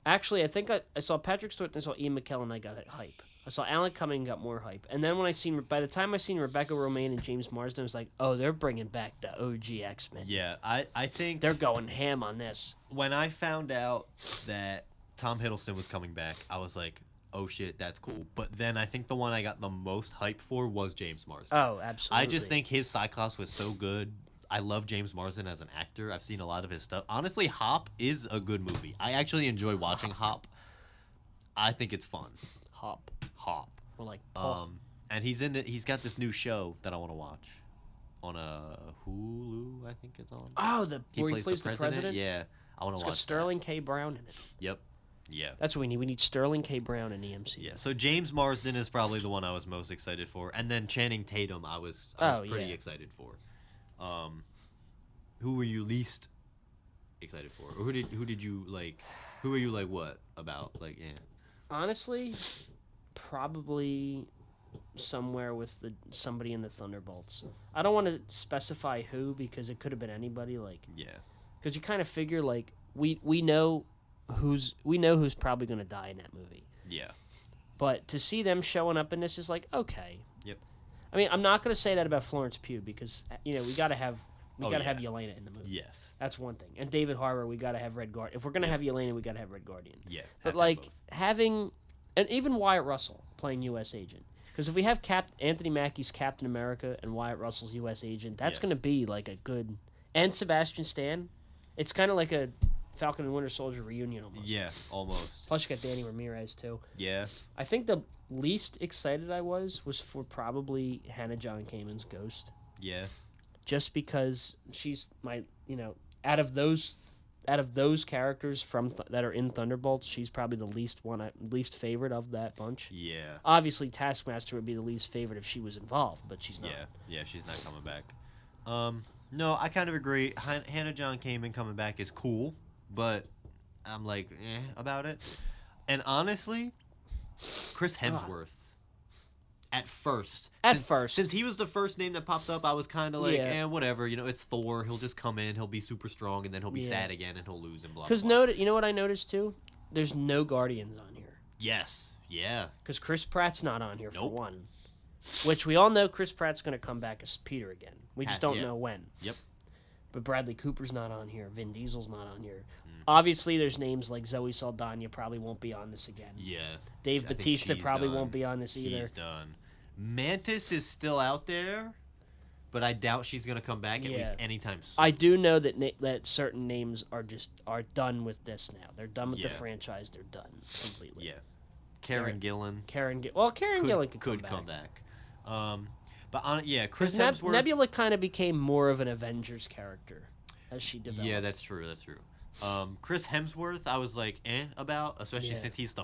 Speaker 2: actually, I think I saw Patrick Stewart and I saw Ian McKellen and I got hype. I saw Alan Cumming and got more hype. And then by the time I seen Rebecca Romaine and James Marsden, I was like, oh, they're bringing back the OG X-Men.
Speaker 1: Yeah, I think
Speaker 2: They're going ham on this.
Speaker 1: when I found out that Tom Hiddleston was coming back, I was like, oh shit, that's cool. But then I think the one I got the most hype for was James Marsden.
Speaker 2: Oh, absolutely.
Speaker 1: I just think his Cyclops was so good. I love James Marsden as an actor. I've seen a lot of his stuff. Honestly, Hop is a good movie. I actually enjoy watching Hop. I think it's fun.
Speaker 2: Hop.
Speaker 1: Hop.
Speaker 2: Or like Paul.
Speaker 1: And he's got this new show that I want to watch on a Hulu, I think it's on.
Speaker 2: Oh,
Speaker 1: He
Speaker 2: where
Speaker 1: plays the president. Yeah. I want
Speaker 2: It's
Speaker 1: to
Speaker 2: got
Speaker 1: watch
Speaker 2: Sterling K. Brown in it.
Speaker 1: that. Yep. Yeah.
Speaker 2: That's what we need. We need Sterling K. Brown in the MCU.
Speaker 1: Yeah. So James Marsden is probably the one I was most excited for, and then Channing Tatum I was pretty excited for. Who were you least excited for? Or who did you like? Who were you like? What about? Like, yeah.
Speaker 2: Honestly, probably somewhere with somebody in the Thunderbolts. I don't want to specify who because it could have been anybody. Like,
Speaker 1: Yeah.
Speaker 2: because you kind of figure like we know who's probably going to die in that movie.
Speaker 1: Yeah.
Speaker 2: But to see them showing up in this is like okay.
Speaker 1: Yep.
Speaker 2: I mean, I'm not going to say that about Florence Pugh because we got to have have
Speaker 1: yeah.
Speaker 2: Yelena in the movie.
Speaker 1: Yes.
Speaker 2: That's one thing. And David Harbour, we got to have Red Guardian. If we're going to have Yelena, we got to have Red Guardian.
Speaker 1: Yeah.
Speaker 2: But like having, and even Wyatt Russell playing U.S. agent. Because if we have Anthony Mackie's Captain America and Wyatt Russell's U.S. agent, that's going to be like a good, and Sebastian Stan, it's kind of like a Falcon and Winter Soldier reunion almost.
Speaker 1: Yeah, almost.
Speaker 2: Plus you got Danny Ramirez too.
Speaker 1: Yeah.
Speaker 2: I think the least excited I was for probably Hannah John Kamen's Ghost.
Speaker 1: Yeah.
Speaker 2: Just because she's my, out of those characters that are in Thunderbolts, she's probably the least favorite of that bunch.
Speaker 1: Yeah.
Speaker 2: Obviously, Taskmaster would be the least favorite if she was involved, but she's not.
Speaker 1: Yeah, she's not coming back. No, I kind of agree. Hannah John Kamen coming back is cool, but I'm like, about it. And honestly, Chris Hemsworth. At first. Since he was the first name that popped up, I was kind of like, whatever. It's Thor. He'll just come in. He'll be super strong, and then he'll be sad again, and he'll lose and blah, blah, blah.
Speaker 2: Because you know what I noticed, too? There's no Guardians on here.
Speaker 1: Yes. Yeah.
Speaker 2: Because Chris Pratt's not on here, for one. Which we all know Chris Pratt's going to come back as Peter again. We just don't know when.
Speaker 1: Yep.
Speaker 2: But Bradley Cooper's not on here. Vin Diesel's not on here. Obviously, there's names like Zoe Saldana probably won't be on this again.
Speaker 1: Yeah.
Speaker 2: Dave Bautista probably won't be on this either.
Speaker 1: He's done. Mantis is still out there, but I doubt she's gonna come back at least anytime soon.
Speaker 2: I do know that certain names are done with this now. They're done with the franchise. They're done completely.
Speaker 1: Yeah. Karen Gillan.
Speaker 2: Karen Gillan could come back.
Speaker 1: But Chris Hemsworth.
Speaker 2: Nebula kind of became more of an Avengers character as she developed.
Speaker 1: Yeah, that's true. Chris Hemsworth, I was like, about, especially since he's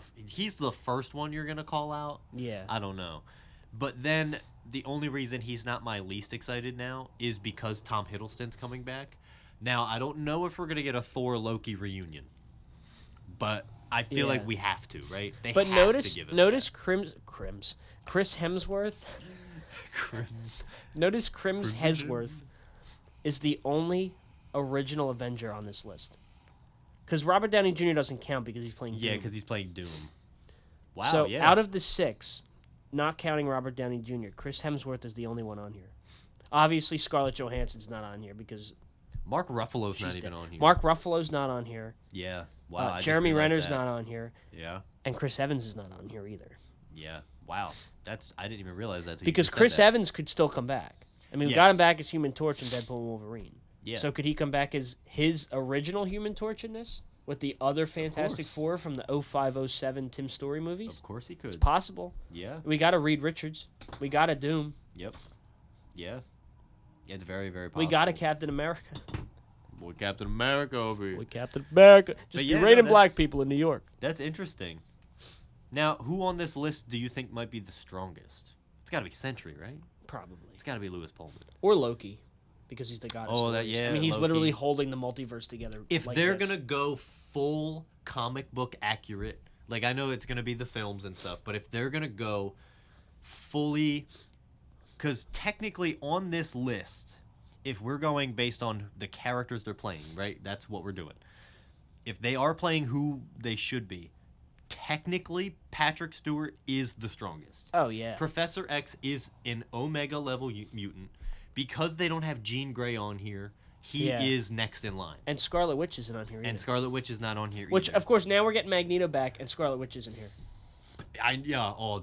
Speaker 1: the first one you're gonna call out.
Speaker 2: Yeah.
Speaker 1: I don't know. But then the only reason he's not my least excited now is because Tom Hiddleston's coming back. Now, I don't know if we're going to get a Thor Loki reunion, but I feel like we have to, right?
Speaker 2: Notice Chris Hemsworth. Notice Chris Hemsworth is the only original Avenger on this list. Because Robert Downey Jr. doesn't count because he's playing Doom.
Speaker 1: Yeah, because he's playing Doom. Wow,
Speaker 2: so out of the 6... not counting Robert Downey Jr., Chris Hemsworth is the only one on here. Obviously, Scarlett Johansson's not on here because
Speaker 1: Mark Ruffalo's not even on here.
Speaker 2: Mark Ruffalo's not on here.
Speaker 1: Yeah. Wow.
Speaker 2: Jeremy Renner's not on here.
Speaker 1: Yeah.
Speaker 2: And Chris Evans is not on here either.
Speaker 1: Yeah. Wow. I didn't even realize that.
Speaker 2: Because Chris Evans could still come back. I mean, we got him back as Human Torch in Deadpool and Wolverine.
Speaker 1: Yeah.
Speaker 2: So could he come back as his original Human Torch in this? With the other Fantastic Four from the 05-07 Tim Story movies?
Speaker 1: Of course he could.
Speaker 2: It's possible.
Speaker 1: Yeah.
Speaker 2: We got a Reed Richards. We got a Doom.
Speaker 1: Yep. Yeah. It's very, very possible.
Speaker 2: We got a Captain America.
Speaker 1: Boy, Captain America over here.
Speaker 2: Boy, Captain America. Just be raining black people in New York.
Speaker 1: That's interesting. Now, who on this list do you think might be the strongest? It's got to be Sentry, right?
Speaker 2: Probably.
Speaker 1: It's got to be Lewis Pullman.
Speaker 2: Or Loki. Because he's the god of stories. I mean, he's
Speaker 1: Loki.
Speaker 2: literally holding the multiverse together.
Speaker 1: If they're going to go full comic book accurate, like I know it's going to be the films and stuff, but if they're going to go fully, because technically on this list, if we're going based on the characters they're playing, right, that's what we're doing. If they are playing who they should be, technically Patrick Stewart is the strongest.
Speaker 2: Oh, yeah.
Speaker 1: Professor X is an Omega level mutant. Because they don't have Jean Grey on here, he is next in line.
Speaker 2: And Scarlet Witch isn't on here either.
Speaker 1: And Scarlet Witch is not on here
Speaker 2: Which,
Speaker 1: either.
Speaker 2: of course, now we're getting Magneto back, and Scarlet Witch isn't here.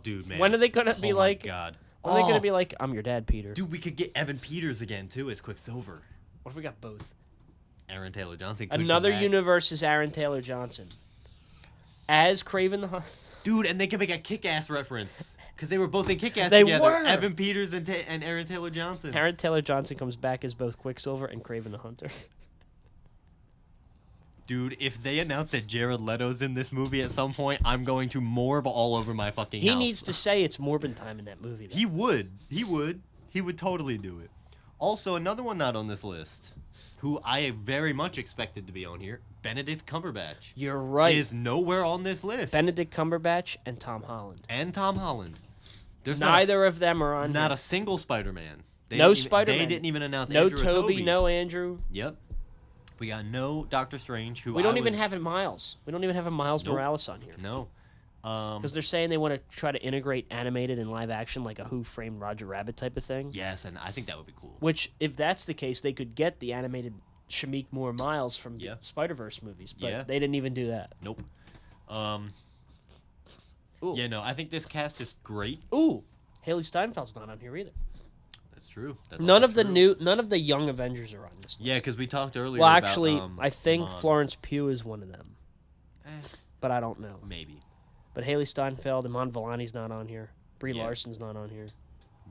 Speaker 1: Dude, man.
Speaker 2: When are they going to be like...
Speaker 1: Oh, my God.
Speaker 2: When are they going to be like, I'm your dad, Peter?
Speaker 1: Dude, we could get Evan Peters again, too, as Quicksilver.
Speaker 2: What if we got both?
Speaker 1: Aaron Taylor Johnson could
Speaker 2: Another
Speaker 1: come back.
Speaker 2: universe is Aaron Taylor Johnson. As Kraven the Hunter.
Speaker 1: Dude, and they can make a Kick-Ass reference. Because they were both in Kick-Ass
Speaker 2: They
Speaker 1: together.
Speaker 2: were!
Speaker 1: Evan Peters and Aaron Taylor Johnson.
Speaker 2: Aaron Taylor Johnson comes back as both Quicksilver and Kraven the Hunter.
Speaker 1: Dude, if they announce that Jared Leto's in this movie at some point, I'm going to morb all over my fucking house.
Speaker 2: He needs to say it's Morbin time in that movie. Though.
Speaker 1: He would. He would totally do it. Also, another one not on this list, who I very much expected to be on here, Benedict Cumberbatch.
Speaker 2: You're right.
Speaker 1: Is nowhere on this list.
Speaker 2: Benedict Cumberbatch and Tom Holland.
Speaker 1: There's
Speaker 2: Neither of them are on
Speaker 1: not
Speaker 2: here.
Speaker 1: a single Spider-Man.
Speaker 2: No Spider-Man.
Speaker 1: They didn't even announce
Speaker 2: no
Speaker 1: Andrew or
Speaker 2: Toby, no Andrew.
Speaker 1: Yep. We got no Doctor Strange. Who
Speaker 2: we don't even have a Miles. We don't even have a Miles
Speaker 1: Nope.
Speaker 2: Morales on here.
Speaker 1: No.
Speaker 2: Because they're saying they want to try to integrate animated and live action like a Who Framed Roger Rabbit type of thing.
Speaker 1: Yes, and I think that would be cool.
Speaker 2: Which, if that's the case, they could get the animated Shameik Moore Miles from
Speaker 1: Yeah.
Speaker 2: the Spider-Verse movies, but
Speaker 1: Yeah.
Speaker 2: they didn't even do that.
Speaker 1: Nope.
Speaker 2: Ooh.
Speaker 1: Yeah, no, I think this cast is great.
Speaker 2: Ooh, Haley Steinfeld's not on here either.
Speaker 1: That's true. That's
Speaker 2: None
Speaker 1: also
Speaker 2: of
Speaker 1: true.
Speaker 2: none of the young Avengers are on this list.
Speaker 1: Yeah, because we talked earlier
Speaker 2: well,
Speaker 1: about,
Speaker 2: actually, I think
Speaker 1: Iman.
Speaker 2: Florence Pugh is one of them,
Speaker 1: Eh,
Speaker 2: but I don't know.
Speaker 1: maybe.
Speaker 2: But Haley Steinfeld, Iman Vellani's not on here. Brie
Speaker 1: Yeah.
Speaker 2: Larson's not on here.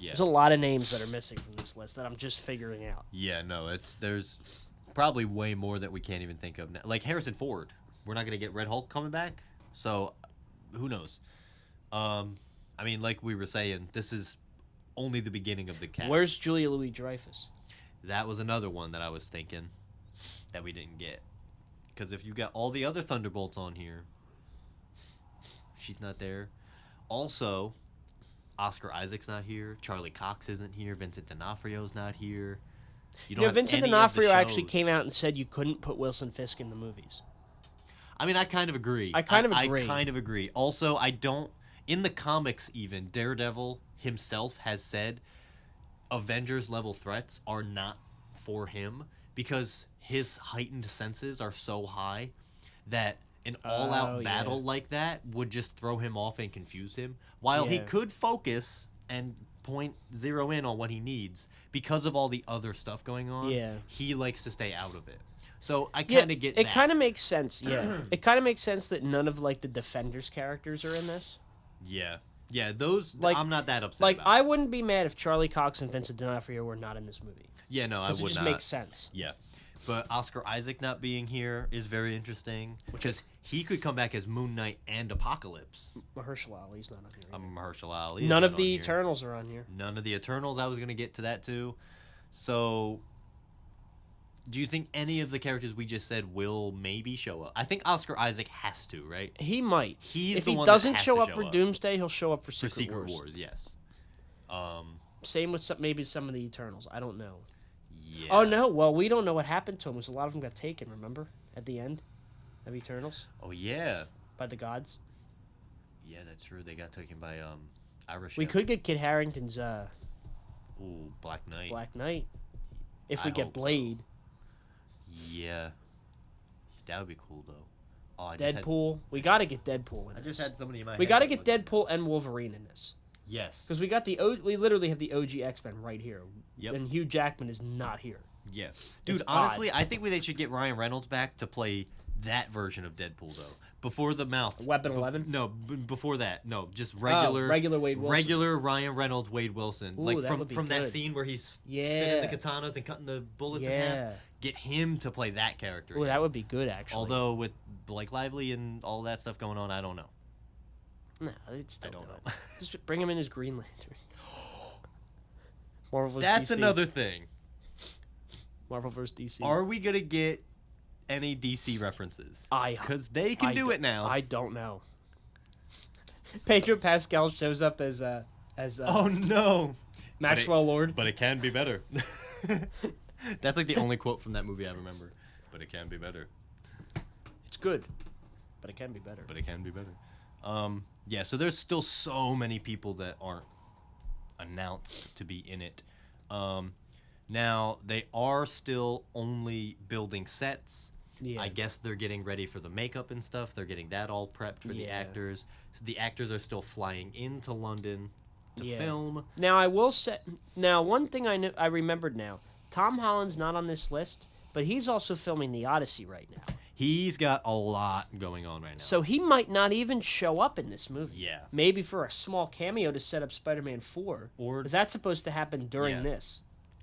Speaker 1: Yeah.
Speaker 2: There's a lot of names that are missing from this list that I'm just figuring out.
Speaker 1: Yeah, no, there's probably way more that we can't even think of now. Like Harrison Ford. We're not gonna get Red Hulk coming back, so who knows? I mean, like we were saying, this is only the beginning of the cast.
Speaker 2: Where's Julia Louis-Dreyfus?
Speaker 1: That was another one that I was thinking that we didn't get. Because if you got all the other Thunderbolts on here, she's not there. Also, Oscar Isaac's not here. Charlie Cox isn't here. Vincent D'Onofrio's not here.
Speaker 2: You know,
Speaker 1: have
Speaker 2: Vincent
Speaker 1: any of the
Speaker 2: D'Onofrio actually
Speaker 1: shows.
Speaker 2: came out and said you couldn't put Wilson Fisk in the movies.
Speaker 1: I mean, I kind of agree.
Speaker 2: I kind of agree.
Speaker 1: I kind of agree. Also, I don't... In the comics, even, Daredevil himself has said Avengers-level threats are not for him because his heightened senses are so high that an all-out battle like that would just throw him off and confuse him. While he could focus and zero in on what he needs, because of all the other stuff going on, he likes to stay out of it. So I kind of get that.
Speaker 2: It kind of makes sense, yeah. It kind of makes sense that none of, like, the Defenders characters are in this.
Speaker 1: Yeah. Yeah, those,
Speaker 2: Like,
Speaker 1: I'm not that upset
Speaker 2: Like,
Speaker 1: about.
Speaker 2: I wouldn't be mad if Charlie Cox and Vincent D'Onofrio were not in this movie.
Speaker 1: Yeah, no, I would
Speaker 2: Because
Speaker 1: not.
Speaker 2: it just makes sense.
Speaker 1: Yeah. But Oscar Isaac not being here is very interesting because he could come back as Moon Knight and Apocalypse.
Speaker 2: Mahershala Ali's not on here. either.
Speaker 1: Mahershala Ali. is
Speaker 2: None
Speaker 1: not
Speaker 2: of the
Speaker 1: on here.
Speaker 2: Eternals are on here.
Speaker 1: None of the Eternals. I was going to get to that too. So, do you think any of the characters we just said will maybe show up? I think Oscar Isaac has to, right?
Speaker 2: He might.
Speaker 1: He's
Speaker 2: if
Speaker 1: the
Speaker 2: he
Speaker 1: one
Speaker 2: doesn't
Speaker 1: that has
Speaker 2: show
Speaker 1: to
Speaker 2: up for Doomsday, he'll show up for
Speaker 1: For
Speaker 2: Secret,
Speaker 1: Secret
Speaker 2: Wars.
Speaker 1: Wars, yes.
Speaker 2: Same with maybe some of the Eternals. I don't know.
Speaker 1: Yeah.
Speaker 2: Oh no! Well, we don't know what happened to them. Because a lot of them got taken. Remember at the end of Eternals
Speaker 1: Oh yeah.
Speaker 2: by the gods.
Speaker 1: Yeah, that's true. They got taken by Irish.
Speaker 2: We
Speaker 1: Chef.
Speaker 2: could get Kit Harington's
Speaker 1: Ooh, Black Knight.
Speaker 2: Black Knight if we
Speaker 1: I
Speaker 2: get
Speaker 1: hope so.
Speaker 2: Blade.
Speaker 1: Yeah. That would be cool though. Oh,
Speaker 2: Deadpool. We got to get Deadpool in
Speaker 1: I
Speaker 2: this.
Speaker 1: just had somebody in my head.
Speaker 2: We got to
Speaker 1: that
Speaker 2: get
Speaker 1: wasn't-
Speaker 2: Deadpool and Wolverine in this.
Speaker 1: Yes.
Speaker 2: Because we got we literally have the OG X-Men right here.
Speaker 1: Yep.
Speaker 2: And Hugh Jackman is not here.
Speaker 1: Yeah. Dude,
Speaker 2: It's
Speaker 1: honestly,
Speaker 2: odd.
Speaker 1: I think they should get Ryan Reynolds back to play that version of Deadpool though. Before the mouth.
Speaker 2: Weapon 11?
Speaker 1: No, before that. No, just regular.
Speaker 2: regular Wade Wilson.
Speaker 1: Regular Ryan Reynolds Wade Wilson.
Speaker 2: Ooh,
Speaker 1: like
Speaker 2: that would be
Speaker 1: from that
Speaker 2: good.
Speaker 1: scene where he's
Speaker 2: Yeah.
Speaker 1: spinning the katanas and cutting the bullets in half. Get him to play that character.
Speaker 2: Oh, that would be good actually.
Speaker 1: Although with Blake Lively and all that stuff going on, I don't know.
Speaker 2: No, it's still
Speaker 1: I don't
Speaker 2: do
Speaker 1: know.
Speaker 2: it. Just bring him in as Green Lantern. Marvel vs.
Speaker 1: That's
Speaker 2: DC.
Speaker 1: another thing.
Speaker 2: Marvel vs. DC.
Speaker 1: Are we gonna get any DC references? Because they can do it now.
Speaker 2: I don't know. Pedro Pascal shows up as
Speaker 1: oh no,
Speaker 2: Maxwell Lord.
Speaker 1: But it can be better. That's like the only quote from that movie I remember. But it can be better.
Speaker 2: It's good, but it can be better.
Speaker 1: But it can be better. Yeah, so there's still so many people that aren't announced to be in it. Now, they are still only building sets.
Speaker 2: Yeah.
Speaker 1: I guess they're getting ready for the makeup and stuff. They're getting that all prepped for the
Speaker 2: Yeah.
Speaker 1: actors. So the actors are still flying into London to film.
Speaker 2: Now I will say. Now one thing I remembered now. Tom Holland's not on this list, but he's also filming the Odyssey right now.
Speaker 1: He's got a lot going on right now.
Speaker 2: So he might not even show up in this movie.
Speaker 1: Yeah.
Speaker 2: Maybe for a small cameo to set up Spider-Man 4.
Speaker 1: Or-
Speaker 2: Is that supposed to happen during
Speaker 1: Yeah.
Speaker 2: this?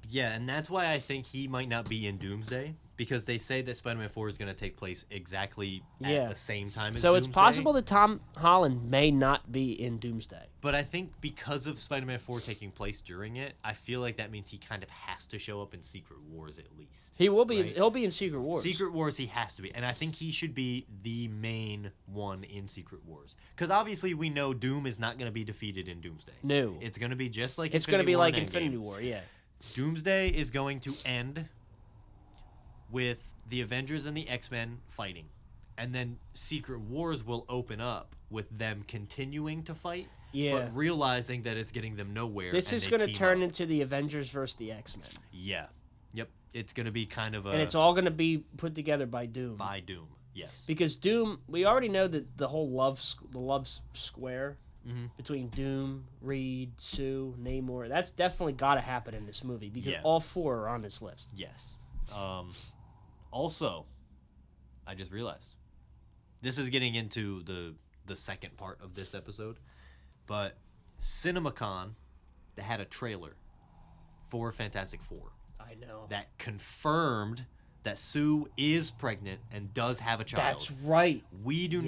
Speaker 1: Yeah, and that's why I think he might not be in Doomsday, because they say that Spider-Man 4 is going to take place exactly
Speaker 2: Yeah.
Speaker 1: at the same time as
Speaker 2: So
Speaker 1: Doomsday.
Speaker 2: it's possible that Tom Holland may not be in Doomsday.
Speaker 1: But I think because of Spider-Man 4 taking place during it, I feel like that means he kind of has to show up in Secret Wars at least.
Speaker 2: He will be.
Speaker 1: Right?
Speaker 2: He'll be in Secret Wars.
Speaker 1: Secret Wars, he has to be. And I think he should be the main one in Secret Wars. Because obviously we know Doom is not going to be defeated in Doomsday.
Speaker 2: No.
Speaker 1: It's going to be just like
Speaker 2: It's going to be
Speaker 1: War
Speaker 2: like
Speaker 1: and
Speaker 2: Infinity
Speaker 1: Endgame.
Speaker 2: War, yeah.
Speaker 1: Doomsday is going to end with the Avengers and the X-Men fighting. And then Secret Wars will open up with them continuing to fight,
Speaker 2: Yeah.
Speaker 1: but realizing that it's getting them nowhere.
Speaker 2: This
Speaker 1: and
Speaker 2: is
Speaker 1: they
Speaker 2: going to
Speaker 1: team
Speaker 2: turn
Speaker 1: up.
Speaker 2: into the Avengers versus the X-Men.
Speaker 1: Yeah. Yep. It's going to be kind of a...
Speaker 2: And it's all going to be put together by Doom.
Speaker 1: by Doom. Yes.
Speaker 2: Because Doom, we already know that the whole love square
Speaker 1: Mm-hmm.
Speaker 2: between Doom, Reed, Sue, Namor, that's definitely got to happen in this movie because
Speaker 1: Yeah.
Speaker 2: all four are on this list.
Speaker 1: Yes. Also, I just realized this is getting into the second part of this episode, but CinemaCon they had a trailer for Fantastic Four
Speaker 2: I know.
Speaker 1: that confirmed that Sue is pregnant and does have a child.
Speaker 2: That's right.
Speaker 1: We do
Speaker 2: Yeah.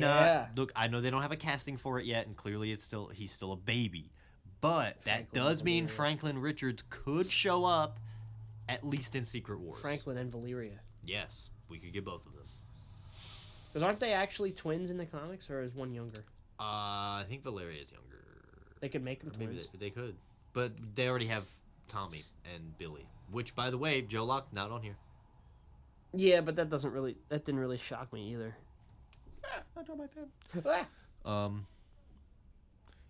Speaker 1: not look. I know they don't have a casting for it yet, and clearly he's still a baby. But that
Speaker 2: Franklin
Speaker 1: does mean
Speaker 2: Valeria.
Speaker 1: Franklin Richards could show up, at least in Secret Wars.
Speaker 2: Franklin and Valeria.
Speaker 1: Yes, we could get both of them.
Speaker 2: Because aren't they actually twins in the comics, or is one younger?
Speaker 1: I think Valeria is younger.
Speaker 2: They could make them
Speaker 1: Maybe
Speaker 2: twins.
Speaker 1: they could, but they already have Tommy and Billy. Which, by the way, Joe Locke not on here.
Speaker 2: Yeah, but that didn't really shock me either.
Speaker 1: I dropped my pen.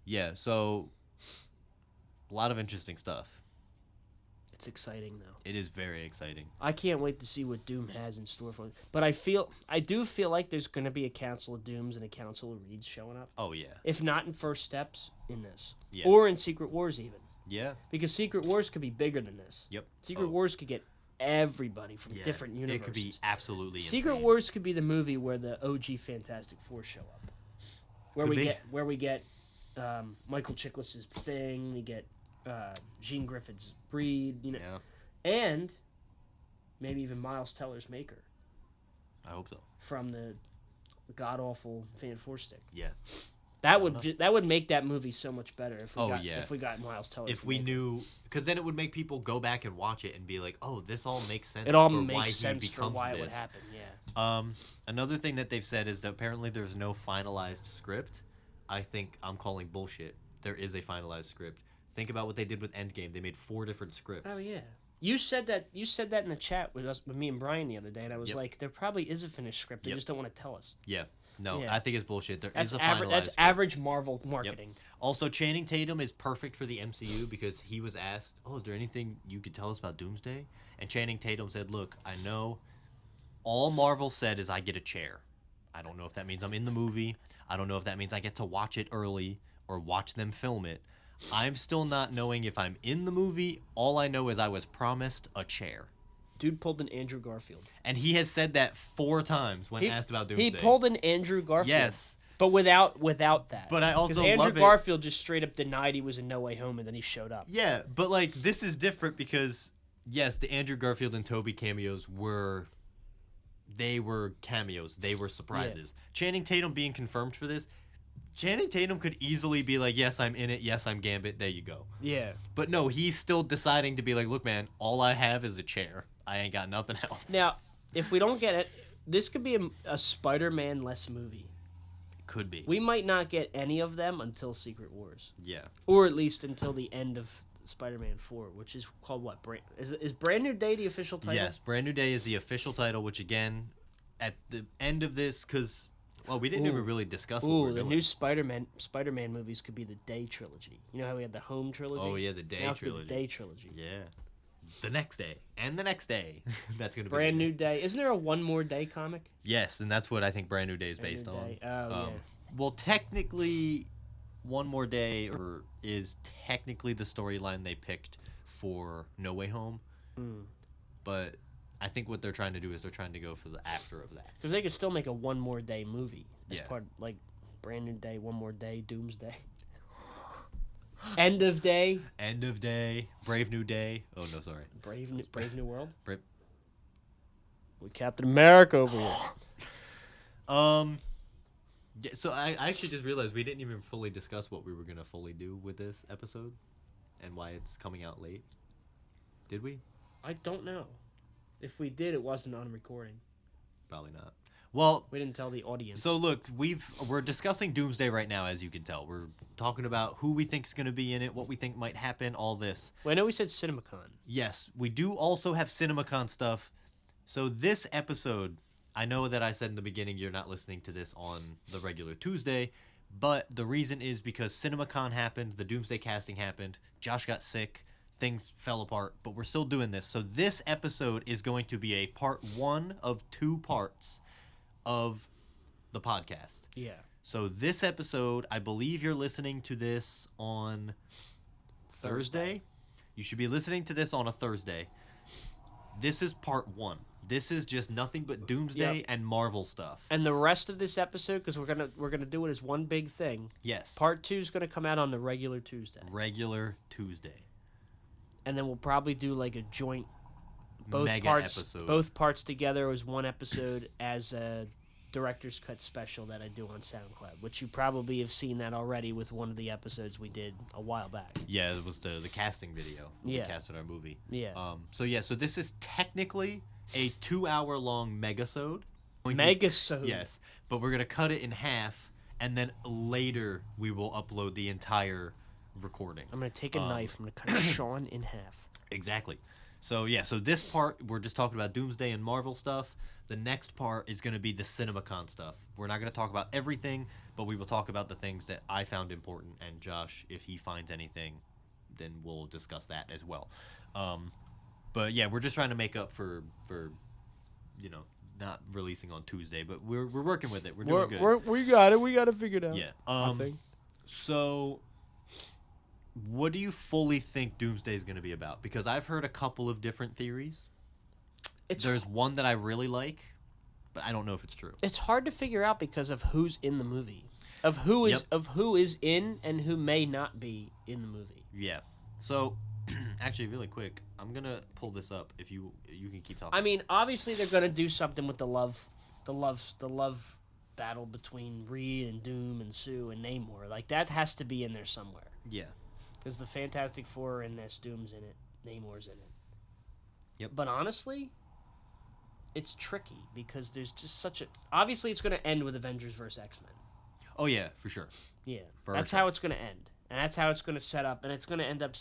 Speaker 1: Yeah. So, a lot of interesting stuff.
Speaker 2: It's exciting though.
Speaker 1: It is very exciting.
Speaker 2: I can't wait to see what Doom has in store for it. But I do feel like there's going to be a Council of Dooms and a Council of Reeds showing up.
Speaker 1: Oh yeah.
Speaker 2: If not in First Steps, in this.
Speaker 1: Yeah.
Speaker 2: Or in Secret Wars even.
Speaker 1: Yeah.
Speaker 2: Because Secret Wars could be bigger than this.
Speaker 1: Yep.
Speaker 2: Secret
Speaker 1: Oh,
Speaker 2: Wars could get everybody from
Speaker 1: yeah.
Speaker 2: different universes.
Speaker 1: It could be absolutely
Speaker 2: Secret
Speaker 1: insane.
Speaker 2: Wars could be the movie where the OG Fantastic Four show up. Where
Speaker 1: Could
Speaker 2: we
Speaker 1: be.
Speaker 2: get Michael Chiklis' Thing, we get Gene Griffith's Breed, you know.
Speaker 1: Yeah.
Speaker 2: And maybe even Miles Teller's Maker
Speaker 1: I hope so.
Speaker 2: from the god awful Fan Four Stick.
Speaker 1: Yeah.
Speaker 2: That would make that movie so much better if we got Miles Teller.
Speaker 1: If we knew, because then it would make people go back and watch it and be like, "Oh, this all makes sense."
Speaker 2: it all
Speaker 1: for why
Speaker 2: makes
Speaker 1: he
Speaker 2: sense for
Speaker 1: becomes
Speaker 2: why it would
Speaker 1: this."
Speaker 2: happen. Yeah.
Speaker 1: Another thing that they've said is that apparently there's no finalized script. I think I'm calling bullshit. There is a finalized script. Think about what they did with Endgame. They made 4 different scripts.
Speaker 2: Oh yeah. You said that in the chat with me and Brian the other day, and I was
Speaker 1: Yep.
Speaker 2: like, there probably is a finished script. They
Speaker 1: Yep.
Speaker 2: just don't want to tell us.
Speaker 1: Yeah. No,
Speaker 2: Yeah.
Speaker 1: I think it's bullshit. There
Speaker 2: That's
Speaker 1: is a
Speaker 2: average.
Speaker 1: finalized
Speaker 2: That's
Speaker 1: script.
Speaker 2: average Marvel marketing.
Speaker 1: Also, Channing Tatum is perfect for the MCU because he was asked, "Oh, is there anything you could tell us about Doomsday?" And Channing Tatum said, "Look, I know all Marvel said is I get a chair. I don't know if that means I'm in the movie. I don't know if that means I get to watch it early or watch them film it. I'm still not knowing if I'm in the movie. All I know is I was promised a chair."
Speaker 2: Dude pulled an Andrew Garfield.
Speaker 1: And he has said that 4 times when asked about Doomsday.
Speaker 2: He pulled an Andrew Garfield.
Speaker 1: Yes.
Speaker 2: But without that.
Speaker 1: But I also
Speaker 2: 'Cause Andrew
Speaker 1: love it.
Speaker 2: Garfield just straight up denied he was in No Way Home, and then he showed up.
Speaker 1: Yeah, but like this is different because yes, the Andrew Garfield and Toby cameos were cameos. They were surprises. Channing Tatum being confirmed for this, Channing Tatum could easily be like, "Yes, I'm in it. Yes, I'm Gambit. There you go."
Speaker 2: Yeah.
Speaker 1: But no, he's still deciding to be like, "Look, man, all I have is a chair. I ain't got nothing else."
Speaker 2: Now, if we don't get it, this could be a Spider-Man less movie.
Speaker 1: could be.
Speaker 2: We might not get any of them until Secret Wars,
Speaker 1: Yeah.
Speaker 2: or at least until the end of Spider-Man 4, which is called what? Is Brand New Day the official title?
Speaker 1: Yes, Brand New Day is the official title, which again, at the end of this, because we didn't even really discuss what we're
Speaker 2: the
Speaker 1: doing.
Speaker 2: new Spider-Man movies could be the Day trilogy. You know how we had the Home trilogy?
Speaker 1: Oh yeah, the Day
Speaker 2: Now it could be
Speaker 1: trilogy.
Speaker 2: the Day trilogy.
Speaker 1: Yeah. The next day and the next day. That's gonna be
Speaker 2: Brand
Speaker 1: the-
Speaker 2: New Day. Isn't there a One More Day comic?
Speaker 1: Yes, and that's what I think Brand New Day is
Speaker 2: Brand
Speaker 1: based
Speaker 2: New
Speaker 1: on.
Speaker 2: Day. Oh, yeah.
Speaker 1: Well, technically, One More Day is technically the storyline they picked for No Way Home. But I think what they're trying to do is they're trying to go for the after of that.
Speaker 2: Because they could still make a One More Day movie as
Speaker 1: Yeah.
Speaker 2: part like Brand New Day, One More Day, Doomsday. End of Day,
Speaker 1: End of Day, Brave New Day. Oh no, sorry.
Speaker 2: Brave New World.
Speaker 1: Brave.
Speaker 2: with Captain America over here.
Speaker 1: Yeah, so I actually just realized we didn't even fully discuss what we were gonna fully do with this episode, and why it's coming out late. Did we?
Speaker 2: I don't know. If we did, it wasn't on recording.
Speaker 1: Probably not. Well,
Speaker 2: We didn't tell the audience.
Speaker 1: so look, we're discussing Doomsday right now, as you can tell. We're talking about who we think is going to be in it, what we think might happen, all this.
Speaker 2: Well, I know we said CinemaCon.
Speaker 1: Yes, we do also have CinemaCon stuff. So this episode, I know that I said in the beginning you're not listening to this on the regular Tuesday, but the reason is because CinemaCon happened, the Doomsday casting happened, Josh got sick, things fell apart, but we're still doing this. So this episode is going to be a part 1 of 2 parts of the podcast.
Speaker 2: Yeah.
Speaker 1: So this episode, I believe you're listening to this on Thursday. You should be listening to this on a Thursday. This is part 1. This is just nothing but Doomsday and Marvel stuff.
Speaker 2: And the rest of this episode, because we're gonna do it as one big thing.
Speaker 1: Yes.
Speaker 2: Part 2 is gonna come out on the regular Tuesday.
Speaker 1: Regular Tuesday.
Speaker 2: And then we'll probably do like a joint
Speaker 1: Mega episode.
Speaker 2: both parts together as one episode as a director's cut special that I do on SoundCloud, which you probably have seen that already with one of the episodes we did a while back.
Speaker 1: Yeah, it was the casting video.
Speaker 2: Yeah.
Speaker 1: We casted our movie.
Speaker 2: Yeah.
Speaker 1: So this is technically a 2-hour long megasode.
Speaker 2: Megasode.
Speaker 1: Yes, but we're gonna cut it in half, and then later we will upload the entire recording.
Speaker 2: I'm gonna take a knife. I'm gonna cut Sean in half.
Speaker 1: Exactly. So so this part we're just talking about Doomsday and Marvel stuff. The next part is going to be the CinemaCon stuff. We're not going to talk about everything, but we will talk about the things that I found important. And Josh, if he finds anything, then we'll discuss that as well. But yeah, we're just trying to make up for not releasing on Tuesday, but we're working with it. We're doing good.
Speaker 2: We got it. We got it figured out.
Speaker 1: Yeah.
Speaker 2: I think.
Speaker 1: So, what do you fully think Doomsday is going to be about? Because I've heard a couple of different theories. There's one that I really like, but I don't know if it's true.
Speaker 2: It's hard to figure out because of who's in the movie, of who is in and who may not be in the movie.
Speaker 1: Yeah. So, actually, really quick, I'm gonna pull this up. If you can keep talking.
Speaker 2: I mean, obviously they're gonna do something with the love battle between Reed and Doom and Sue and Namor. Like that has to be in there somewhere.
Speaker 1: Yeah.
Speaker 2: Because the Fantastic Four are in this, Doom's in it, Namor's in it.
Speaker 1: Yep.
Speaker 2: But honestly, it's tricky because there's just such a... Obviously, it's going to end with Avengers vs. X-Men.
Speaker 1: Oh, yeah, for sure.
Speaker 2: Yeah.
Speaker 1: For
Speaker 2: that's
Speaker 1: sure.
Speaker 2: how it's going to end. And that's how it's going to set up. And it's going to end up...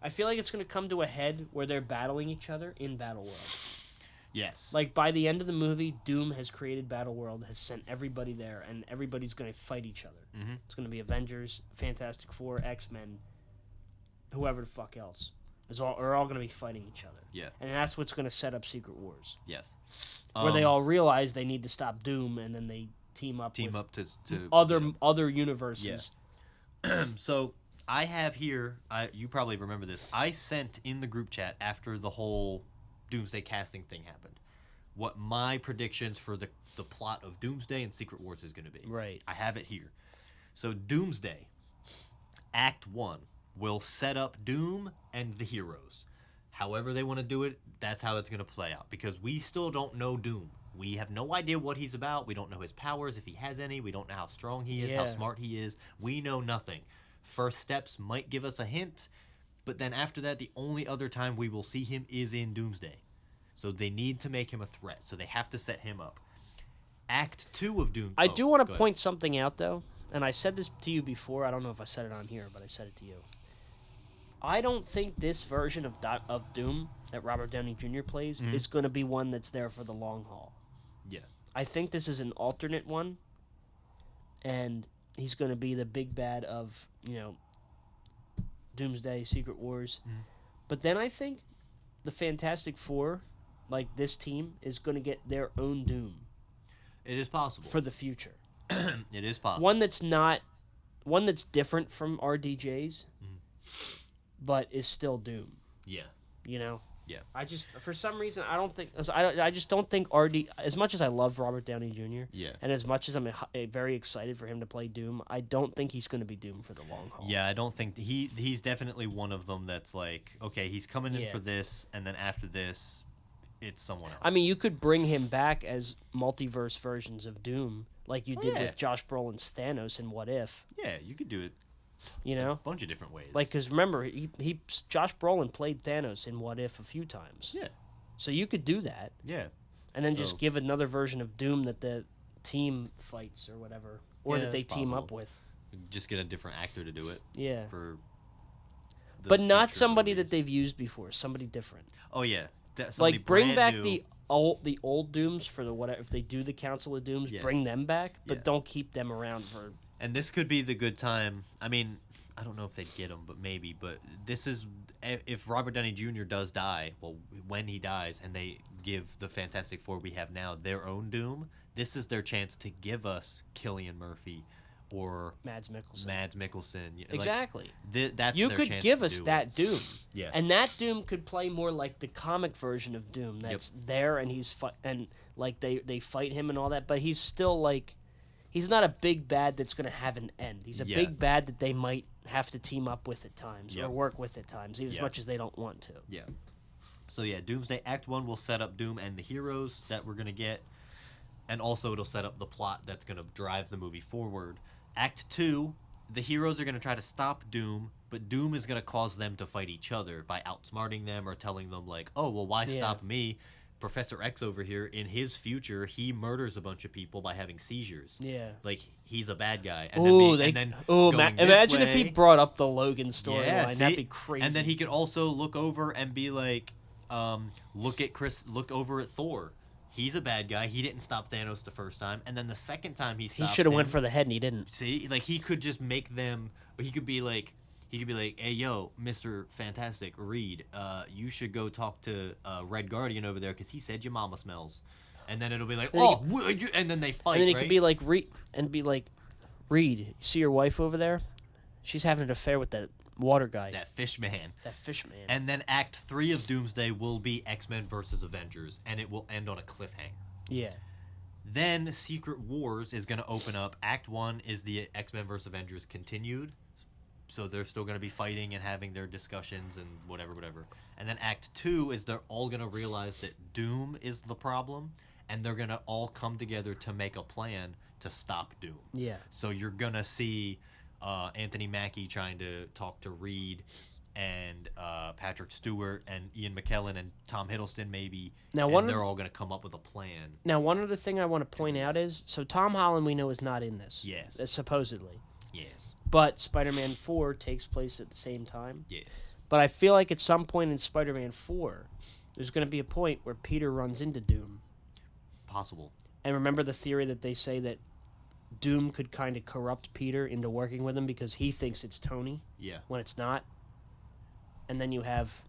Speaker 2: I feel like it's going to come to a head where they're battling each other in Battleworld.
Speaker 1: Yes.
Speaker 2: Like, by the end of the movie, Doom has created Battleworld, has sent everybody there, and everybody's going to fight each other.
Speaker 1: Mm-hmm.
Speaker 2: It's going to be Avengers, Fantastic Four, X-Men, whoever the fuck else. Are all going to be fighting each other.
Speaker 1: Yeah.
Speaker 2: And that's what's going to set up Secret Wars.
Speaker 1: Yes.
Speaker 2: Where they all realize they need to stop Doom, and then they team up
Speaker 1: to
Speaker 2: other universes.
Speaker 1: Yeah. So I have here, you probably remember this, I sent in the group chat after the whole Doomsday casting thing happened what my predictions for the plot of Doomsday and Secret Wars is going to be.
Speaker 2: Right.
Speaker 1: I have it here. So Doomsday, Act 1, will set up Doom and the heroes. However they want to do it, that's how it's going to play out. Because we still don't know Doom. We have no idea what he's about. We don't know his powers, if he has any. We don't know how strong he is, how smart he is. We know nothing. First Steps might give us a hint, but then after that, the only other time we will see him is in Doomsday. So they need to make him a threat. So they have to set him up. Act 2 of Doom.
Speaker 2: I do want to point something out, though, and I said this to you before. I don't know if I said it on here, but I said it to you. I don't think this version of Doom that Robert Downey Jr. plays is going to be one that's there for the long haul.
Speaker 1: Yeah.
Speaker 2: I think this is an alternate one, and he's going to be the big bad of, Doomsday, Secret Wars. But then I think the Fantastic Four, like this team, is going to get their own Doom.
Speaker 1: It is possible.
Speaker 2: For the future.
Speaker 1: It is possible.
Speaker 2: One that's different from RDJ's, but is still Doom.
Speaker 1: Yeah.
Speaker 2: Yeah.
Speaker 1: I
Speaker 2: just, for some reason, I just don't think as much as I love Robert Downey Jr.
Speaker 1: Yeah.
Speaker 2: And as much as I'm very excited for him to play Doom, I don't think he's going to be Doom for the long haul.
Speaker 1: Yeah, I don't think he's definitely one of them that's like, okay, he's coming in for this, and then after this, it's someone else.
Speaker 2: I mean, you could bring him back as multiverse versions of Doom, like you did
Speaker 1: yeah.
Speaker 2: with Josh Brolin's Thanos in What If.
Speaker 1: Yeah, you could do it
Speaker 2: You know,
Speaker 1: a bunch of different ways.
Speaker 2: like because remember, Josh Brolin played Thanos in What If a few times.
Speaker 1: yeah,
Speaker 2: So you could do that,
Speaker 1: yeah,
Speaker 2: and then
Speaker 1: So-
Speaker 2: just give another version of Doom that the team fights or whatever, or
Speaker 1: Yeah,
Speaker 2: that they
Speaker 1: it's
Speaker 2: team up
Speaker 1: possible.
Speaker 2: with.
Speaker 1: just get a different actor to do it
Speaker 2: Yeah,
Speaker 1: for. The
Speaker 2: but not
Speaker 1: future
Speaker 2: somebody
Speaker 1: movies.
Speaker 2: that they've used before. Somebody different.
Speaker 1: Oh yeah, somebody
Speaker 2: Like bring
Speaker 1: brand
Speaker 2: back
Speaker 1: new.
Speaker 2: the old Dooms for the whatever. If they do the Council of Dooms,
Speaker 1: Yeah.
Speaker 2: bring them back, but
Speaker 1: Yeah.
Speaker 2: don't keep them around for.
Speaker 1: And this could be the good time. I mean, I don't know if they'd get him, but maybe. But this is if Robert Downey Jr. does die. Well, when he dies, and they give the Fantastic Four we have now their own Doom, this is their chance to give us Cillian Murphy or
Speaker 2: Mads Mikkelsen.
Speaker 1: Mads Mikkelsen. Like,
Speaker 2: Exactly.
Speaker 1: that's
Speaker 2: You
Speaker 1: their
Speaker 2: could
Speaker 1: chance
Speaker 2: give
Speaker 1: to
Speaker 2: us
Speaker 1: do it.
Speaker 2: that Doom.
Speaker 1: Yeah.
Speaker 2: And that Doom could play more like the comic version of Doom. That's there, and and like they fight him and all that. But he's still like, he's not a big bad that's gonna have an end. He's a
Speaker 1: Yeah.
Speaker 2: big bad that they might have to team up with at times
Speaker 1: Yep.
Speaker 2: or work with at times, as
Speaker 1: Yep.
Speaker 2: much as they don't want to.
Speaker 1: Yeah. So yeah, Doomsday Act 1 will set up Doom and the heroes that we're going to get, and also it'll set up the plot that's going to drive the movie forward. Act 2, the heroes are going to try to stop Doom, but Doom is going to cause them to fight each other by outsmarting them or telling them like, "Oh, well why stop me? Professor X over here in his future, he murders a bunch of people by having seizures.
Speaker 2: Yeah.
Speaker 1: Like he's a bad guy." And
Speaker 2: Ooh,
Speaker 1: going this
Speaker 2: imagine if he
Speaker 1: way-
Speaker 2: brought up the Logan storyline.
Speaker 1: yeah,
Speaker 2: That'd
Speaker 1: see?
Speaker 2: be crazy.
Speaker 1: And then he could also look over and be like, look over at Thor. He's a bad guy. He didn't stop Thanos the first time, and then the second time he stopped
Speaker 2: should have went
Speaker 1: him-
Speaker 2: for the head and he didn't.
Speaker 1: See, like he could just make them. He could be like, "Hey, yo, Mr. Fantastic, Reed, you should go talk to Red Guardian over there because he said your mama smells." And then it'll be like,
Speaker 2: And then he
Speaker 1: "Oh," would you? And then they fight.
Speaker 2: And then he
Speaker 1: right?
Speaker 2: could be like Reed, you see your wife over there? She's having an affair with that water guy.
Speaker 1: that fish man.
Speaker 2: That fish man.
Speaker 1: And then Act 3 of Doomsday will be X-Men versus Avengers, and it will end on a cliffhanger.
Speaker 2: yeah.
Speaker 1: Then Secret Wars is going to open up. Act 1 is the X-Men vs. Avengers continued. So they're still going to be fighting and having their discussions and whatever. And then Act 2 is they're all going to realize that Doom is the problem, and they're going to all come together to make a plan to stop Doom.
Speaker 2: Yeah.
Speaker 1: So you're going to see Anthony Mackie trying to talk to Reed and Patrick Stewart and Ian McKellen and Tom Hiddleston maybe.
Speaker 2: Now,
Speaker 1: and they're all going to come up with a plan.
Speaker 2: Now, one other thing I want to point out is, so Tom Holland we know is not in this.
Speaker 1: Yes.
Speaker 2: Supposedly.
Speaker 1: Yes.
Speaker 2: But Spider-Man 4 takes place at the same time.
Speaker 1: Yes.
Speaker 2: But I feel like at some point in Spider-Man 4, there's going to be a point where Peter runs into Doom.
Speaker 1: Possible.
Speaker 2: And remember the theory that they say that Doom could kind of corrupt Peter into working with him because he thinks it's Tony
Speaker 1: Yeah.
Speaker 2: when it's not. And then you have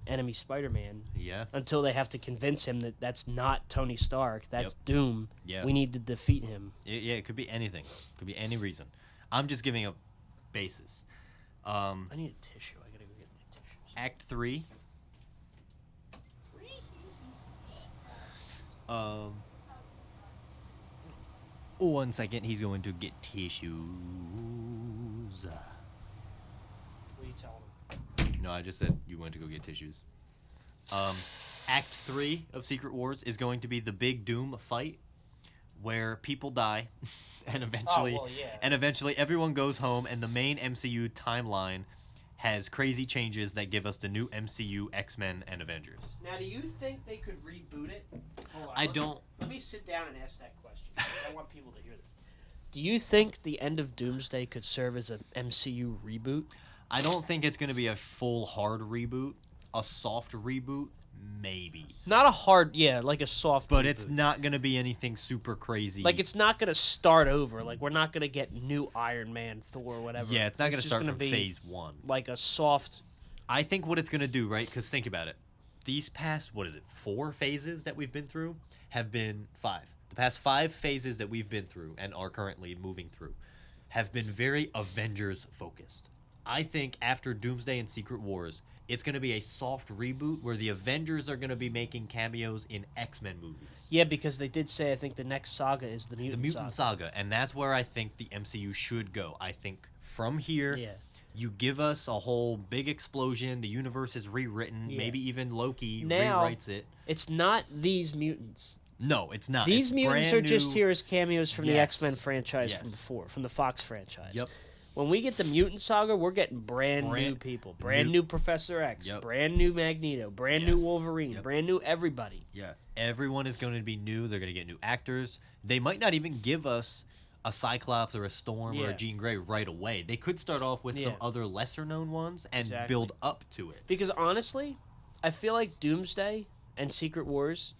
Speaker 2: enemy Spider-Man
Speaker 1: Yeah.
Speaker 2: until they have to convince him that that's not Tony Stark, that's Doom.
Speaker 1: Yeah.
Speaker 2: We need to defeat him.
Speaker 1: Yeah, it could be anything. Could be any reason. I'm just giving a basis.
Speaker 2: I need a tissue. I gotta go get my tissues.
Speaker 1: Act 3. One second, he's going to get tissues.
Speaker 2: What are you telling him?
Speaker 1: No, I just said you went to go get tissues. Act 3 of Secret Wars is going to be the big Doom fight where people die and eventually
Speaker 2: yeah.
Speaker 1: and eventually everyone goes home and the main MCU timeline has crazy changes that give us the new MCU X-Men and Avengers.
Speaker 2: Now, do you think they could reboot it? Hold on,
Speaker 1: I don't.
Speaker 2: Let me sit down and ask that question. 'Cause I want people to hear this. Do you think the end of Doomsday could serve as an MCU reboot?
Speaker 1: I don't think it's going to be a full hard reboot. A soft reboot, maybe.
Speaker 2: Not a hard, like a soft
Speaker 1: But
Speaker 2: reboot.
Speaker 1: it's not going to be anything super crazy.
Speaker 2: Like, it's not going to start over. Like, we're not going to get new Iron Man, Thor, whatever.
Speaker 1: yeah, it's not going to
Speaker 2: just
Speaker 1: start
Speaker 2: gonna
Speaker 1: from
Speaker 2: be
Speaker 1: phase 1.
Speaker 2: like a soft...
Speaker 1: I think what it's going to do, right? Because think about it. These past, 4 phases that we've been through have been 5. The past 5 phases that we've been through and are currently moving through have been very Avengers focused. I think after Doomsday and Secret Wars, it's going to be a soft reboot where the Avengers are going to be making cameos in X-Men movies.
Speaker 2: Yeah, because they did say, I think the next saga is the Mutant,
Speaker 1: The Mutant Saga. And that's where I think the MCU should go. I think from here,
Speaker 2: Yeah.
Speaker 1: You give us a whole big explosion. The universe is rewritten.
Speaker 2: Yeah.
Speaker 1: Maybe even Loki
Speaker 2: Now,
Speaker 1: rewrites it.
Speaker 2: it's not these mutants.
Speaker 1: No, it's not.
Speaker 2: These
Speaker 1: it's
Speaker 2: mutants
Speaker 1: brand
Speaker 2: are just
Speaker 1: new-
Speaker 2: here as cameos from the
Speaker 1: Yes.
Speaker 2: X-Men franchise from
Speaker 1: Yes.
Speaker 2: before, from the Fox franchise.
Speaker 1: Yep.
Speaker 2: When we get the Mutant Saga, we're getting brand new
Speaker 1: Brand-
Speaker 2: people. Brand new Professor X,
Speaker 1: Yep.
Speaker 2: brand new Magneto, brand new
Speaker 1: Yes.
Speaker 2: Wolverine,
Speaker 1: Yep.
Speaker 2: brand new everybody.
Speaker 1: Yeah. Everyone is going to be new. They're going to get new actors. They might not even give us a Cyclops or a Storm or
Speaker 2: Yeah.
Speaker 1: a Jean Grey right away. They could start off with some
Speaker 2: Yeah.
Speaker 1: other lesser known ones and
Speaker 2: Exactly.
Speaker 1: build up to it.
Speaker 2: Because honestly, I feel like Doomsday and Secret Wars,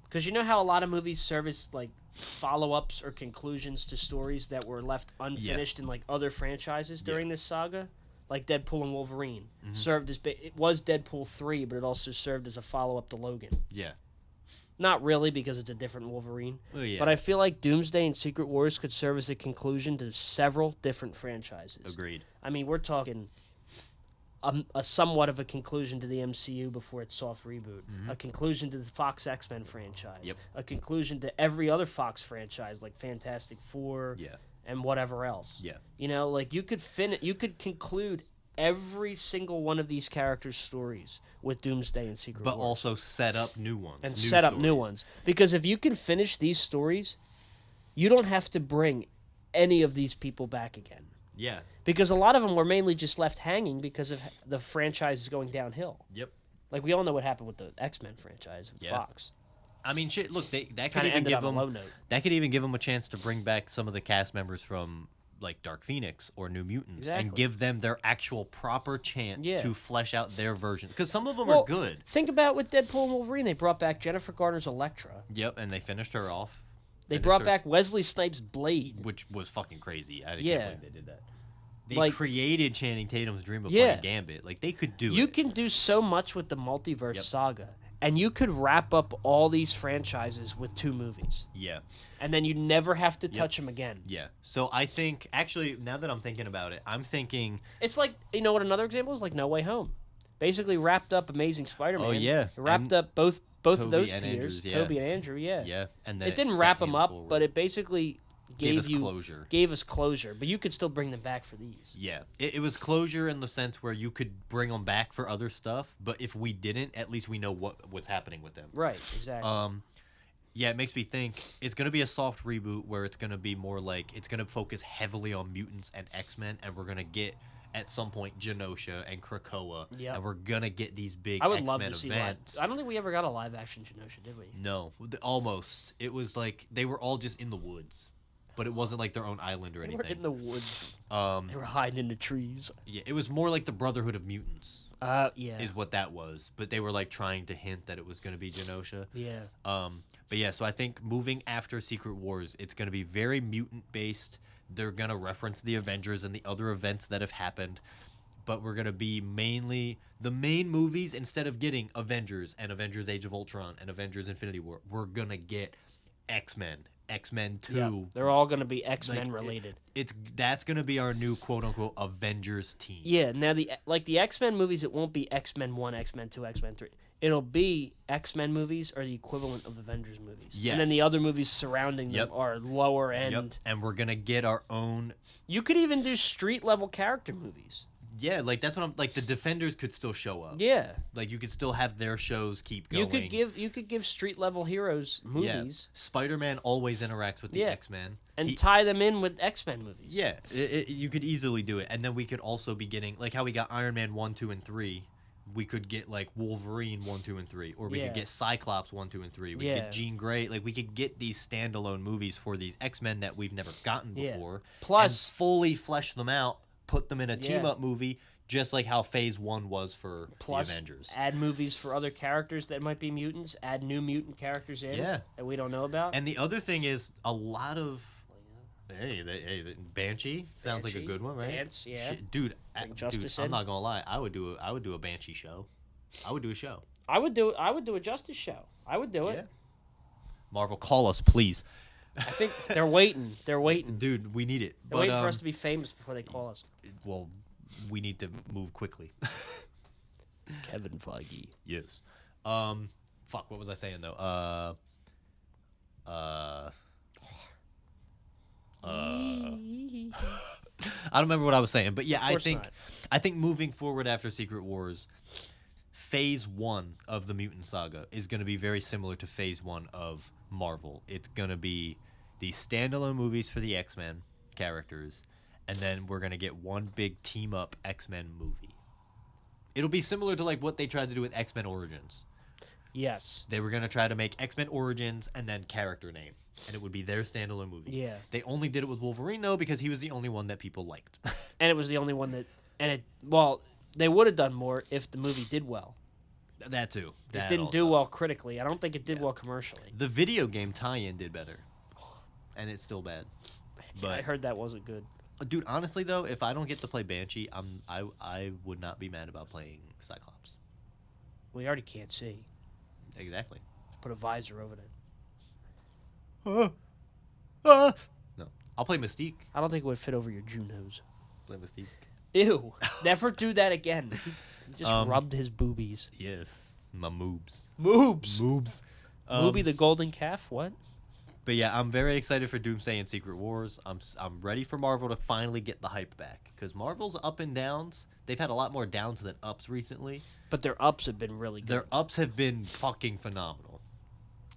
Speaker 2: because you know how a lot of movies service like follow-ups or conclusions to stories that were left unfinished in like other franchises during this saga, like Deadpool and Wolverine served as it was Deadpool 3, but it also served as a follow-up to Logan.
Speaker 1: Yeah.
Speaker 2: Not really, because it's a different Wolverine.
Speaker 1: Well, yeah.
Speaker 2: But I feel like Doomsday and Secret Wars could serve as a conclusion to several different franchises.
Speaker 1: Agreed.
Speaker 2: I mean, we're talking a somewhat of a conclusion to the MCU before its soft reboot, a conclusion to the Fox X-Men franchise,
Speaker 1: Yep.
Speaker 2: a conclusion to every other Fox franchise like Fantastic Four
Speaker 1: Yeah.
Speaker 2: and whatever else.
Speaker 1: Yeah.
Speaker 2: You know, like you could conclude every single one of these characters' stories with Doomsday and Secret
Speaker 1: But
Speaker 2: Wars.
Speaker 1: also set up new ones.
Speaker 2: And
Speaker 1: new
Speaker 2: set up new
Speaker 1: stories.
Speaker 2: ones. Because if you can finish these stories, you don't have to bring any of these people back again.
Speaker 1: Yeah.
Speaker 2: Because a lot of them were mainly just left hanging because of the franchise is going downhill.
Speaker 1: Yep.
Speaker 2: Like we all know what happened with the X-Men franchise with
Speaker 1: Yeah.
Speaker 2: Fox.
Speaker 1: I mean, shit. Look, that could
Speaker 2: Kind of
Speaker 1: even
Speaker 2: ended
Speaker 1: give
Speaker 2: on
Speaker 1: them
Speaker 2: a low note.
Speaker 1: that could even give them a chance to bring back some of the cast members from like Dark Phoenix or New Mutants and
Speaker 2: Exactly.
Speaker 1: give them their actual proper chance
Speaker 2: Yeah.
Speaker 1: to flesh out their version because some of them
Speaker 2: Well,
Speaker 1: are good.
Speaker 2: Think about with Deadpool and Wolverine. They brought back Jennifer Garner's Elektra.
Speaker 1: Yep, and they finished her off.
Speaker 2: They
Speaker 1: Finished
Speaker 2: brought
Speaker 1: her-
Speaker 2: back Wesley Snipes' Blade.
Speaker 1: which was fucking crazy. I
Speaker 2: Yeah.
Speaker 1: can't believe they did that. They
Speaker 2: Like-
Speaker 1: created Channing Tatum's dream of
Speaker 2: Yeah.
Speaker 1: playing Gambit. Like they could do
Speaker 2: You
Speaker 1: it.
Speaker 2: can do so much with the multiverse
Speaker 1: Yep.
Speaker 2: saga. And you could wrap up all these franchises with 2 movies.
Speaker 1: Yeah.
Speaker 2: And then you never have to touch them again.
Speaker 1: Yeah. So I think actually now that I'm thinking about it, I'm thinking
Speaker 2: It's like, you know what another example is? Like No Way Home. Basically wrapped up Amazing Spider-Man.
Speaker 1: Oh, yeah.
Speaker 2: Wrapped
Speaker 1: And
Speaker 2: up both of
Speaker 1: Tobey
Speaker 2: those
Speaker 1: and
Speaker 2: peers.
Speaker 1: Andrews, yeah.
Speaker 2: Toby and Andrew, yeah.
Speaker 1: yeah, and then
Speaker 2: It didn't
Speaker 1: set
Speaker 2: wrap them
Speaker 1: him
Speaker 2: up,
Speaker 1: forward.
Speaker 2: but it basically
Speaker 1: Gave us
Speaker 2: you
Speaker 1: closure.
Speaker 2: Gave us closure, but you could still bring them back for these.
Speaker 1: Yeah, it was closure in the sense where you could bring them back for other stuff, but if we didn't, at least we know what was happening with them.
Speaker 2: Right, exactly.
Speaker 1: Yeah, it makes me think it's going to be a soft reboot where it's going to be more like it's going to focus heavily on mutants and X-Men, and we're going to get at some point Genosha and Krakoa,
Speaker 2: Yep.
Speaker 1: and we're going to get these big
Speaker 2: I would
Speaker 1: X-Men
Speaker 2: love to see
Speaker 1: events.
Speaker 2: that. I don't think we ever got a live action Genosha, did we?
Speaker 1: No, almost. It was like they were all just in the woods, but it wasn't like their own island or
Speaker 2: They were
Speaker 1: anything.
Speaker 2: in the woods. They were hiding in the trees.
Speaker 1: Yeah, it was more like the Brotherhood of Mutants.
Speaker 2: Yeah.
Speaker 1: Is what that was, but they were like trying to hint that it was going to be Genosha.
Speaker 2: Yeah.
Speaker 1: But yeah, so I think moving after Secret Wars, it's going to be very mutant based. They're going to reference the Avengers and the other events that have happened, but we're going to be mainly the main movies. Instead of getting Avengers and Avengers Age of Ultron and Avengers Infinity War, we're going to get X-Men, X-Men 2.
Speaker 2: Yeah. They're all going to be X-Men
Speaker 1: Like,
Speaker 2: related.
Speaker 1: That's going to be our new quote unquote Avengers team.
Speaker 2: Yeah, now the X-Men movies, it won't be X-Men 1, X-Men 2, X-Men 3. It'll be X-Men movies are the equivalent of Avengers movies. And then the
Speaker 1: Yes.
Speaker 2: other movies surrounding them
Speaker 1: Yep.
Speaker 2: are lower end.
Speaker 1: Yep. And we're going to get our own.
Speaker 2: You could even do street level character movies.
Speaker 1: Yeah, like that's what I'm like. The Defenders could still show up.
Speaker 2: Yeah.
Speaker 1: Like you could still have their shows keep going.
Speaker 2: You could give street level heroes movies
Speaker 1: Spider-Man always interacts with the
Speaker 2: Yeah.
Speaker 1: X-Men.
Speaker 2: and tie them in with X-Men movies.
Speaker 1: Yeah, you could easily do it, and then we could also be getting like how we got Iron Man 1, 2, and 3. We could get like Wolverine 1, 2, and 3, or we
Speaker 2: Yeah.
Speaker 1: could get Cyclops 1, 2, and 3. We could
Speaker 2: Yeah.
Speaker 1: get Jean Grey. Like we could get these standalone movies for these X-Men that we've never gotten
Speaker 2: Yeah.
Speaker 1: before.
Speaker 2: Plus-
Speaker 1: and fully flesh them out, put them in a
Speaker 2: Yeah.
Speaker 1: team-up movie, just like how Phase 1 was for
Speaker 2: Plus,
Speaker 1: the Avengers.
Speaker 2: add movies for other characters that might be mutants. Add new mutant characters in
Speaker 1: Yeah.
Speaker 2: that we don't know about.
Speaker 1: And the other thing is a lot of Banshee sounds like a
Speaker 2: Banshee,
Speaker 1: good one, right?
Speaker 2: Vance, yeah.
Speaker 1: Shit, dude,
Speaker 2: Bring Justice
Speaker 1: I'm
Speaker 2: in.
Speaker 1: not gonna lie. I would do a Banshee show. I would do a show.
Speaker 2: I would do a Justice show. I would do it.
Speaker 1: Yeah. Marvel, call us, please,
Speaker 2: I think they're waiting. They're waiting.
Speaker 1: dude. We need it.
Speaker 2: They're
Speaker 1: But
Speaker 2: waiting for us to be famous before they call us.
Speaker 1: well, we need to move quickly.
Speaker 2: Kevin Feige.
Speaker 1: Yes. Fuck. What was I saying though? I don't remember what I was saying, but yeah,
Speaker 2: Of course not.
Speaker 1: I think moving forward after Secret Wars, Phase 1 of the Mutant Saga is going to be very similar to Phase 1 of Marvel. It's going to be these standalone movies for the X-Men characters, and then we're going to get one big team-up X-Men movie. It'll be similar to like what they tried to do with X-Men Origins.
Speaker 2: Yes.
Speaker 1: They were going to try to make X-Men Origins and then character name, and it would be their standalone movie.
Speaker 2: Yeah.
Speaker 1: They only did it with Wolverine, though, because he was the only one that people liked.
Speaker 2: And it was the only one that... And it... Well, they would have done more if the movie did well.
Speaker 1: That too.
Speaker 2: It didn't do well critically. I don't think it did well commercially.
Speaker 1: The video game tie-in did better, and it's still bad. But
Speaker 2: I heard that wasn't good.
Speaker 1: dude, honestly though, if I don't get to play Banshee, I would not be mad about playing Cyclops.
Speaker 2: We already can't see.
Speaker 1: Exactly.
Speaker 2: Put a visor over it.
Speaker 1: No, I'll play Mystique.
Speaker 2: I don't think it would fit over your Junos.
Speaker 1: Play Mystique.
Speaker 2: Ew. Never do that again. He just rubbed his boobies.
Speaker 1: Yes, my moobs.
Speaker 2: Moobs.
Speaker 1: Moobs.
Speaker 2: Mooby the golden calf? What?
Speaker 1: But yeah, I'm very excited for Doomsday and Secret Wars. I'm ready for Marvel to finally get the hype back, because Marvel's up and downs. They've had a lot more downs than ups recently.
Speaker 2: But their ups have been really good.
Speaker 1: Their ups have been fucking phenomenal.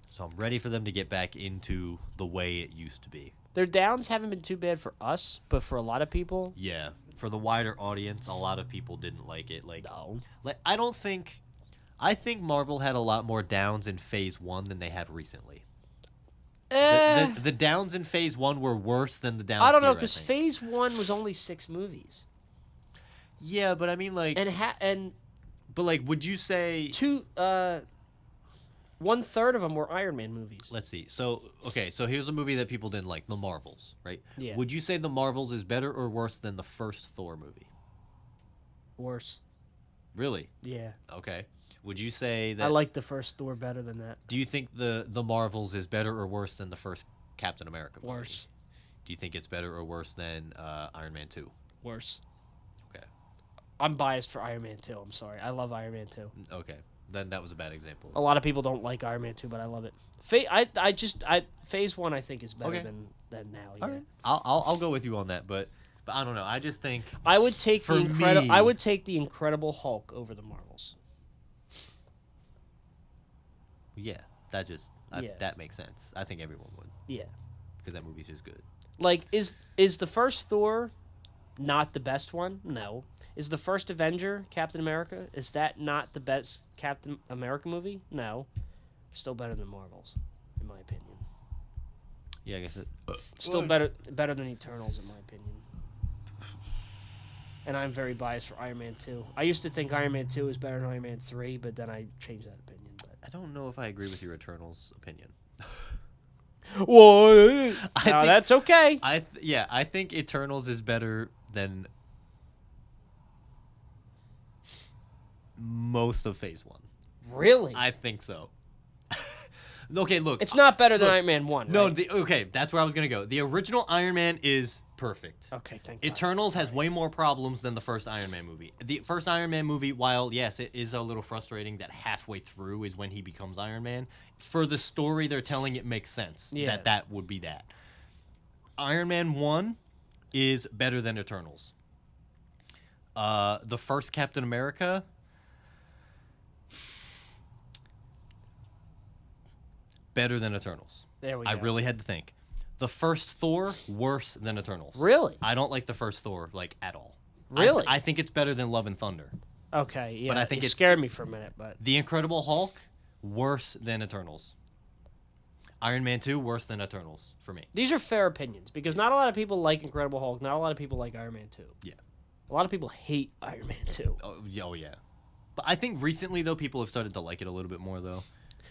Speaker 1: So I'm ready for them to get back into the way it used to be.
Speaker 2: Their downs haven't been too bad for us, but for a lot of people,
Speaker 1: Yeah, for the wider audience, a lot of people didn't like it.
Speaker 2: no.
Speaker 1: I think Marvel had a lot more downs in Phase 1 than they have recently. The downs in Phase 1 were worse than the downs
Speaker 2: I don't know,
Speaker 1: here,
Speaker 2: because
Speaker 1: think.
Speaker 2: Phase 1 was only 6 movies.
Speaker 1: Yeah, but I mean, like...
Speaker 2: But
Speaker 1: would you say...
Speaker 2: 1/3 of them were Iron Man movies.
Speaker 1: Let's see. So here's a movie that people didn't like, The Marvels, right?
Speaker 2: Yeah.
Speaker 1: Would you say The Marvels is better or worse than the first Thor movie?
Speaker 2: Worse.
Speaker 1: Really?
Speaker 2: Yeah.
Speaker 1: Okay. Would you say that...
Speaker 2: I like the first Thor better than that.
Speaker 1: Do you think the Marvels is better or worse than the first Captain America movie?
Speaker 2: Worse.
Speaker 1: Do you think it's better or worse than Iron Man 2?
Speaker 2: Worse.
Speaker 1: Okay.
Speaker 2: I'm biased for Iron Man 2. I'm sorry. I love Iron Man 2.
Speaker 1: Okay. Then that was a bad example.
Speaker 2: A lot of people don't like Iron Man 2, but I love it. Phase 1 I think is better than now. Yeah.
Speaker 1: All right. I'll go with you on that, but I don't know. I just think
Speaker 2: I would take
Speaker 1: For
Speaker 2: I
Speaker 1: me-
Speaker 2: would take the Incredible Hulk over the Marvels.
Speaker 1: yeah,
Speaker 2: Yeah.
Speaker 1: that makes sense. I think everyone would,
Speaker 2: Yeah.
Speaker 1: because that movie's just good.
Speaker 2: Like, is the first Thor not the best one? No. Is the first Avenger, Captain America, is that not the best Captain America movie? No. Still better than Marvels, in my opinion.
Speaker 1: Yeah, I guess it.
Speaker 2: Still better than Eternals, in my opinion. And I'm very biased for Iron Man 2. I used to think Iron Man 2 is better than Iron Man 3, but then I changed that opinion.
Speaker 1: I don't know if I agree with your Eternals opinion.
Speaker 2: What?
Speaker 1: I
Speaker 2: No,
Speaker 1: think-
Speaker 2: that's okay.
Speaker 1: I think Eternals is better than most of Phase 1.
Speaker 2: Really?
Speaker 1: I think so. Okay, look.
Speaker 2: It's not better than
Speaker 1: look,
Speaker 2: Iron Man 1,
Speaker 1: No,
Speaker 2: right?
Speaker 1: okay, that's where I was going to go. The original Iron Man is perfect.
Speaker 2: Okay, thank God.
Speaker 1: Eternals has way more problems than the first Iron Man movie. The first Iron Man movie, while, yes, it is a little frustrating that halfway through is when he becomes Iron Man, for the story they're telling, it makes sense that would be that. Iron Man 1 is better than Eternals. The first Captain America... better than Eternals.
Speaker 2: There we go.
Speaker 1: I really had to think. The first Thor, worse than Eternals.
Speaker 2: Really?
Speaker 1: I don't like the first Thor, at all.
Speaker 2: Really?
Speaker 1: I think it's better than Love and Thunder.
Speaker 2: Okay, yeah.
Speaker 1: But I think
Speaker 2: it
Speaker 1: it's-
Speaker 2: scared me for a minute, but...
Speaker 1: The Incredible Hulk, worse than Eternals. Iron Man 2, worse than Eternals, for me.
Speaker 2: These are fair opinions, because not a lot of people like Incredible Hulk, not a lot of people like Iron Man 2.
Speaker 1: Yeah.
Speaker 2: A lot of people hate Iron Man 2.
Speaker 1: Oh, yeah. But I think recently, though, people have started to like it a little bit more, though.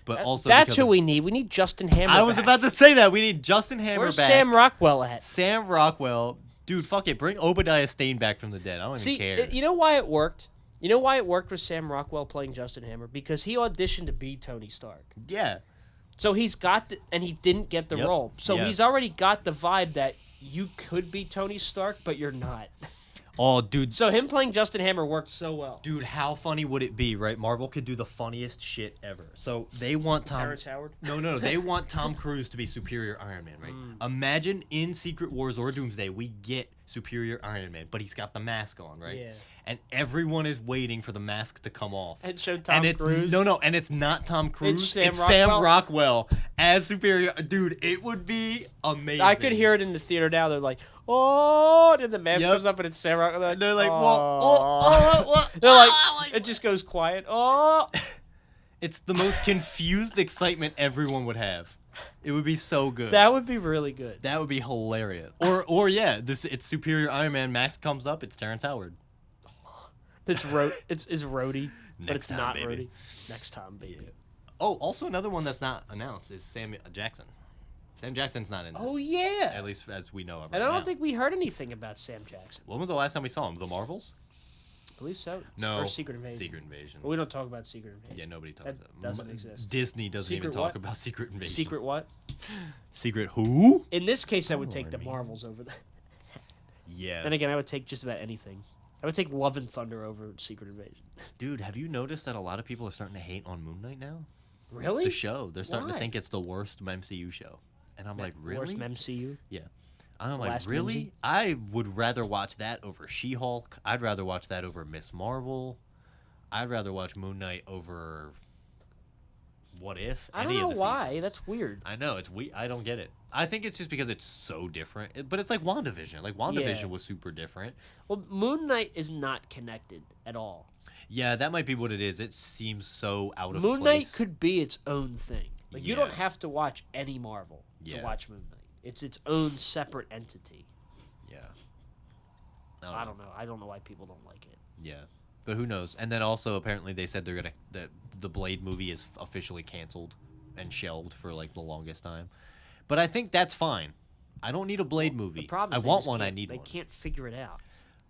Speaker 1: But also
Speaker 2: That's
Speaker 1: because
Speaker 2: who
Speaker 1: of-
Speaker 2: we need. We need Justin Hammer
Speaker 1: I was
Speaker 2: back.
Speaker 1: about to say that. We need Justin Hammer
Speaker 2: Where's
Speaker 1: back.
Speaker 2: Sam Rockwell at?
Speaker 1: Sam Rockwell. Dude, fuck it. Bring Obadiah Stane back from the dead. I don't
Speaker 2: See,
Speaker 1: even care.
Speaker 2: you know why it worked? You know why it worked with Sam Rockwell playing Justin Hammer? Because he auditioned to be Tony Stark.
Speaker 1: Yeah.
Speaker 2: So he's got and he didn't get the
Speaker 1: Yep.
Speaker 2: role. So
Speaker 1: Yeah.
Speaker 2: he's already got the vibe that you could be Tony Stark, but you're not.
Speaker 1: Oh, dude.
Speaker 2: So him playing Justin Hammer worked so well.
Speaker 1: Dude, how funny would it be, right? Marvel could do the funniest shit ever. So they want Tom...
Speaker 2: Terrence Howard?
Speaker 1: No. They want Tom Cruise to be Superior Iron Man, right? Imagine in Secret Wars or Doomsday, we get Superior Iron Man, but he's got the mask on, right?
Speaker 2: Yeah.
Speaker 1: And everyone is waiting for the mask to come off.
Speaker 2: And show Tom
Speaker 1: it's,
Speaker 2: Cruise.
Speaker 1: No, and it's not Tom Cruise.
Speaker 2: It's Sam
Speaker 1: Sam Rockwell as Superior. Dude, it would be amazing.
Speaker 2: I could hear it in the theater now. They're like, oh, and then the mask
Speaker 1: Yep.
Speaker 2: comes up and it's Sam Rockwell.
Speaker 1: They're like,
Speaker 2: oh,
Speaker 1: what?
Speaker 2: They're like, it just goes quiet. Oh.
Speaker 1: It's the most confused excitement everyone would have. It would be so good.
Speaker 2: That would be really good.
Speaker 1: That would be hilarious. Or yeah, it's Superior Iron Man mask comes up. It's Terrence Howard.
Speaker 2: It's Rhodey, but it's
Speaker 1: time,
Speaker 2: not
Speaker 1: baby.
Speaker 2: Rhodey. Next time, baby.
Speaker 1: Yeah. Oh, also another one that's not announced is Sam Jackson. Sam Jackson's not in this.
Speaker 2: Oh yeah.
Speaker 1: At least as we know of.
Speaker 2: And
Speaker 1: right
Speaker 2: I don't
Speaker 1: now.
Speaker 2: think we heard anything about Sam Jackson.
Speaker 1: When was the last time we saw him? The Marvels?
Speaker 2: I believe so.
Speaker 1: No.
Speaker 2: Or Secret Invasion.
Speaker 1: Secret Invasion.
Speaker 2: But we don't talk about Secret Invasion.
Speaker 1: Yeah, nobody talks
Speaker 2: That
Speaker 1: about
Speaker 2: doesn't exist.
Speaker 1: Disney doesn't
Speaker 2: Secret
Speaker 1: even talk
Speaker 2: what?
Speaker 1: about Secret Invasion.
Speaker 2: Secret what?
Speaker 1: Secret who?
Speaker 2: In this case, I would take
Speaker 1: Lord,
Speaker 2: the
Speaker 1: me.
Speaker 2: Marvels over the.
Speaker 1: Yeah.
Speaker 2: Then again, I would take just about anything. I would take Love and Thunder over Secret Invasion.
Speaker 1: Dude, have you noticed that a lot of people are starting to hate on Moon Knight now?
Speaker 2: Really?
Speaker 1: The show. They're starting
Speaker 2: Why?
Speaker 1: to think it's the worst MCU show. And I'm like, really?
Speaker 2: Worst MCU?
Speaker 1: Yeah. And I'm like,
Speaker 2: Last
Speaker 1: really?
Speaker 2: Mimsy?
Speaker 1: I would rather watch that over She-Hulk. I'd rather watch that over Miss Marvel. I'd rather watch Moon Knight over What If.
Speaker 2: I don't
Speaker 1: any
Speaker 2: know
Speaker 1: of the
Speaker 2: why.
Speaker 1: seasons.
Speaker 2: That's weird.
Speaker 1: I know, it's weird. I don't get it. I think it's just because it's so different. But it's like WandaVision. Like, WandaVision
Speaker 2: Yeah.
Speaker 1: was super different.
Speaker 2: Well, Moon Knight is not connected at all.
Speaker 1: Yeah, that might be what it is. It seems so out of
Speaker 2: Moon
Speaker 1: place.
Speaker 2: Knight could be its own thing. Like you don't
Speaker 1: Yeah.
Speaker 2: have to watch any Marvel to
Speaker 1: Yeah.
Speaker 2: watch Moon Knight. It's its own separate entity.
Speaker 1: Yeah.
Speaker 2: I don't know. I don't know why people don't like it.
Speaker 1: Yeah, but who knows? And then also apparently they said that the Blade movie is officially canceled and shelved for like the longest time. But I think that's fine. I don't need a Blade movie.
Speaker 2: The problem is
Speaker 1: I
Speaker 2: they
Speaker 1: want
Speaker 2: just
Speaker 1: one. I
Speaker 2: can't-
Speaker 1: need
Speaker 2: They
Speaker 1: one.
Speaker 2: can't figure it out.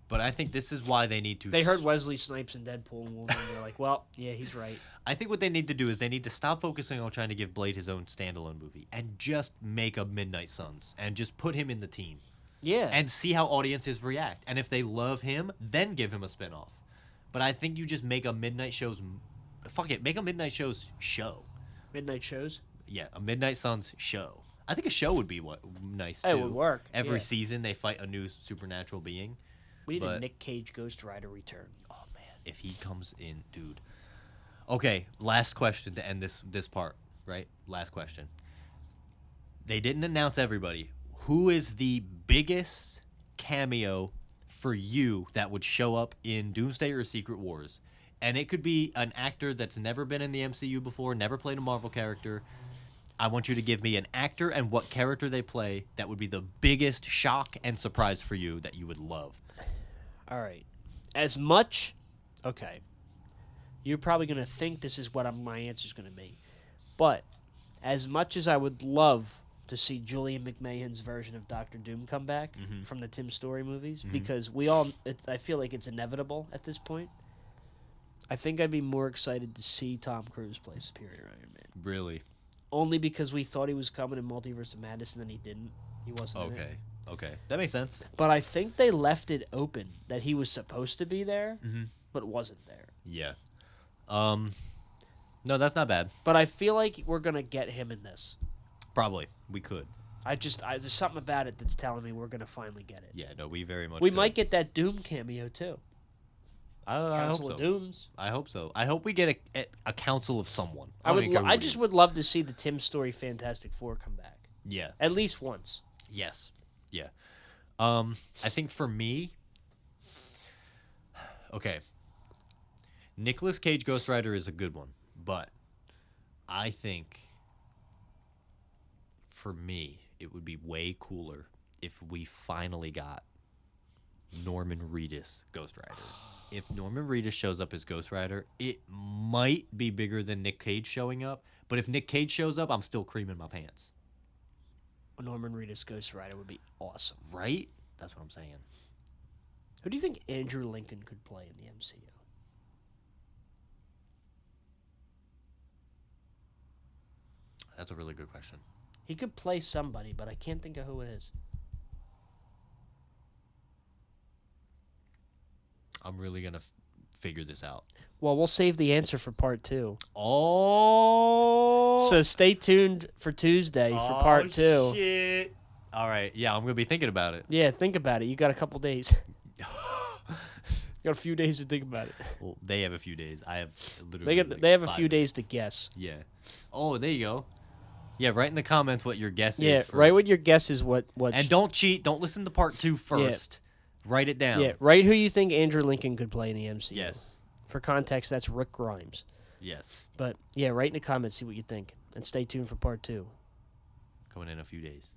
Speaker 1: But I think this is why they need to.
Speaker 2: They heard Wesley Snipes in Deadpool and Wolverine. They're like, well, yeah, he's right.
Speaker 1: I think what they need to do is they need to stop focusing on trying to give Blade his own standalone movie and just make a Midnight Suns and just put him in the team
Speaker 2: Yeah.
Speaker 1: and see how audiences react. And if they love him, then give him a spinoff. But I think you just make a Midnight Shows. Fuck it, make a Midnight Shows show.
Speaker 2: Midnight shows.
Speaker 1: Yeah, a Midnight Suns show. I think a show would be nice too.
Speaker 2: It would work.
Speaker 1: Every
Speaker 2: yeah.
Speaker 1: season they fight a new supernatural being.
Speaker 2: We need a
Speaker 1: but-
Speaker 2: Nick Cage Ghost Rider return.
Speaker 1: Oh man, if he comes in, dude. Okay, last question to end this part, right? Last question. They didn't announce everybody. Who is the biggest cameo for you that would show up in Doomsday or Secret Wars? And it could be an actor that's never been in the MCU before, never played a Marvel character. I want you to give me an actor and what character they play that would be the biggest shock and surprise for you that you would love.
Speaker 2: All right. As much, okay. You're probably gonna think this is what my answer's gonna be, but as much as I would love to see Julian McMahon's version of Doctor Doom come back from the Tim Story movies, because I feel like it's inevitable at this point. I think I'd be more excited to see Tom Cruise play Superior Iron Man.
Speaker 1: Really?
Speaker 2: Only because we thought he was coming in Multiverse of Madness and then he didn't. He wasn't. In it.
Speaker 1: Okay. That makes sense.
Speaker 2: But I think they left it open that he was supposed to be there, but wasn't there.
Speaker 1: Yeah. No, that's not bad.
Speaker 2: But I feel like we're gonna get him in this.
Speaker 1: Probably. We could.
Speaker 2: There's something about it that's telling me we're gonna finally get it.
Speaker 1: Yeah, no, we very much
Speaker 2: We
Speaker 1: could.
Speaker 2: might get that Doom cameo too.
Speaker 1: I hope
Speaker 2: Council
Speaker 1: so.
Speaker 2: of Dooms.
Speaker 1: I hope so. I hope we get a council of someone.
Speaker 2: I
Speaker 1: don't even care who it
Speaker 2: just
Speaker 1: is.
Speaker 2: would love to see the Tim Story Fantastic Four come back
Speaker 1: Yeah.
Speaker 2: at least once.
Speaker 1: Yes. Yeah. I think for me, okay, Nicolas Cage Ghost Rider is a good one, but I think for me it would be way cooler if we finally got Norman Reedus Ghost Rider. If Norman Reedus shows up as Ghost Rider, it might be bigger than Nick Cage showing up, but if Nick Cage shows up, I'm still creaming my pants.
Speaker 2: Norman Reedus Ghost Rider would be awesome.
Speaker 1: Right? That's what I'm saying.
Speaker 2: Who do you think Andrew Lincoln could play in the MCU?
Speaker 1: That's a really good question.
Speaker 2: He could play somebody, but I can't think of who it is.
Speaker 1: I'm really going to figure this out.
Speaker 2: Well, we'll save the answer for part 2.
Speaker 1: Oh!
Speaker 2: So stay tuned for Tuesday for part 2.
Speaker 1: Shit. All right. Yeah, I'm gonna be thinking about it.
Speaker 2: Yeah, think about it. You got a couple days. You got a few days to think about it.
Speaker 1: Well, they have a few days. I have literally.
Speaker 2: They have a
Speaker 1: 5
Speaker 2: few days
Speaker 1: minutes.
Speaker 2: to guess.
Speaker 1: Yeah. Oh, there you go. Yeah, write in the comments what your guess
Speaker 2: Yeah,
Speaker 1: is.
Speaker 2: write what your guess is. What?
Speaker 1: And don't cheat. Don't listen to part 2 first. Write it down.
Speaker 2: Yeah, write who you think Andrew Lincoln could play in the MCU.
Speaker 1: Yes.
Speaker 2: For context, that's Rick Grimes.
Speaker 1: Yes.
Speaker 2: But yeah, write in the comments, see what you think, and stay tuned for part 2.
Speaker 1: Coming in a few days.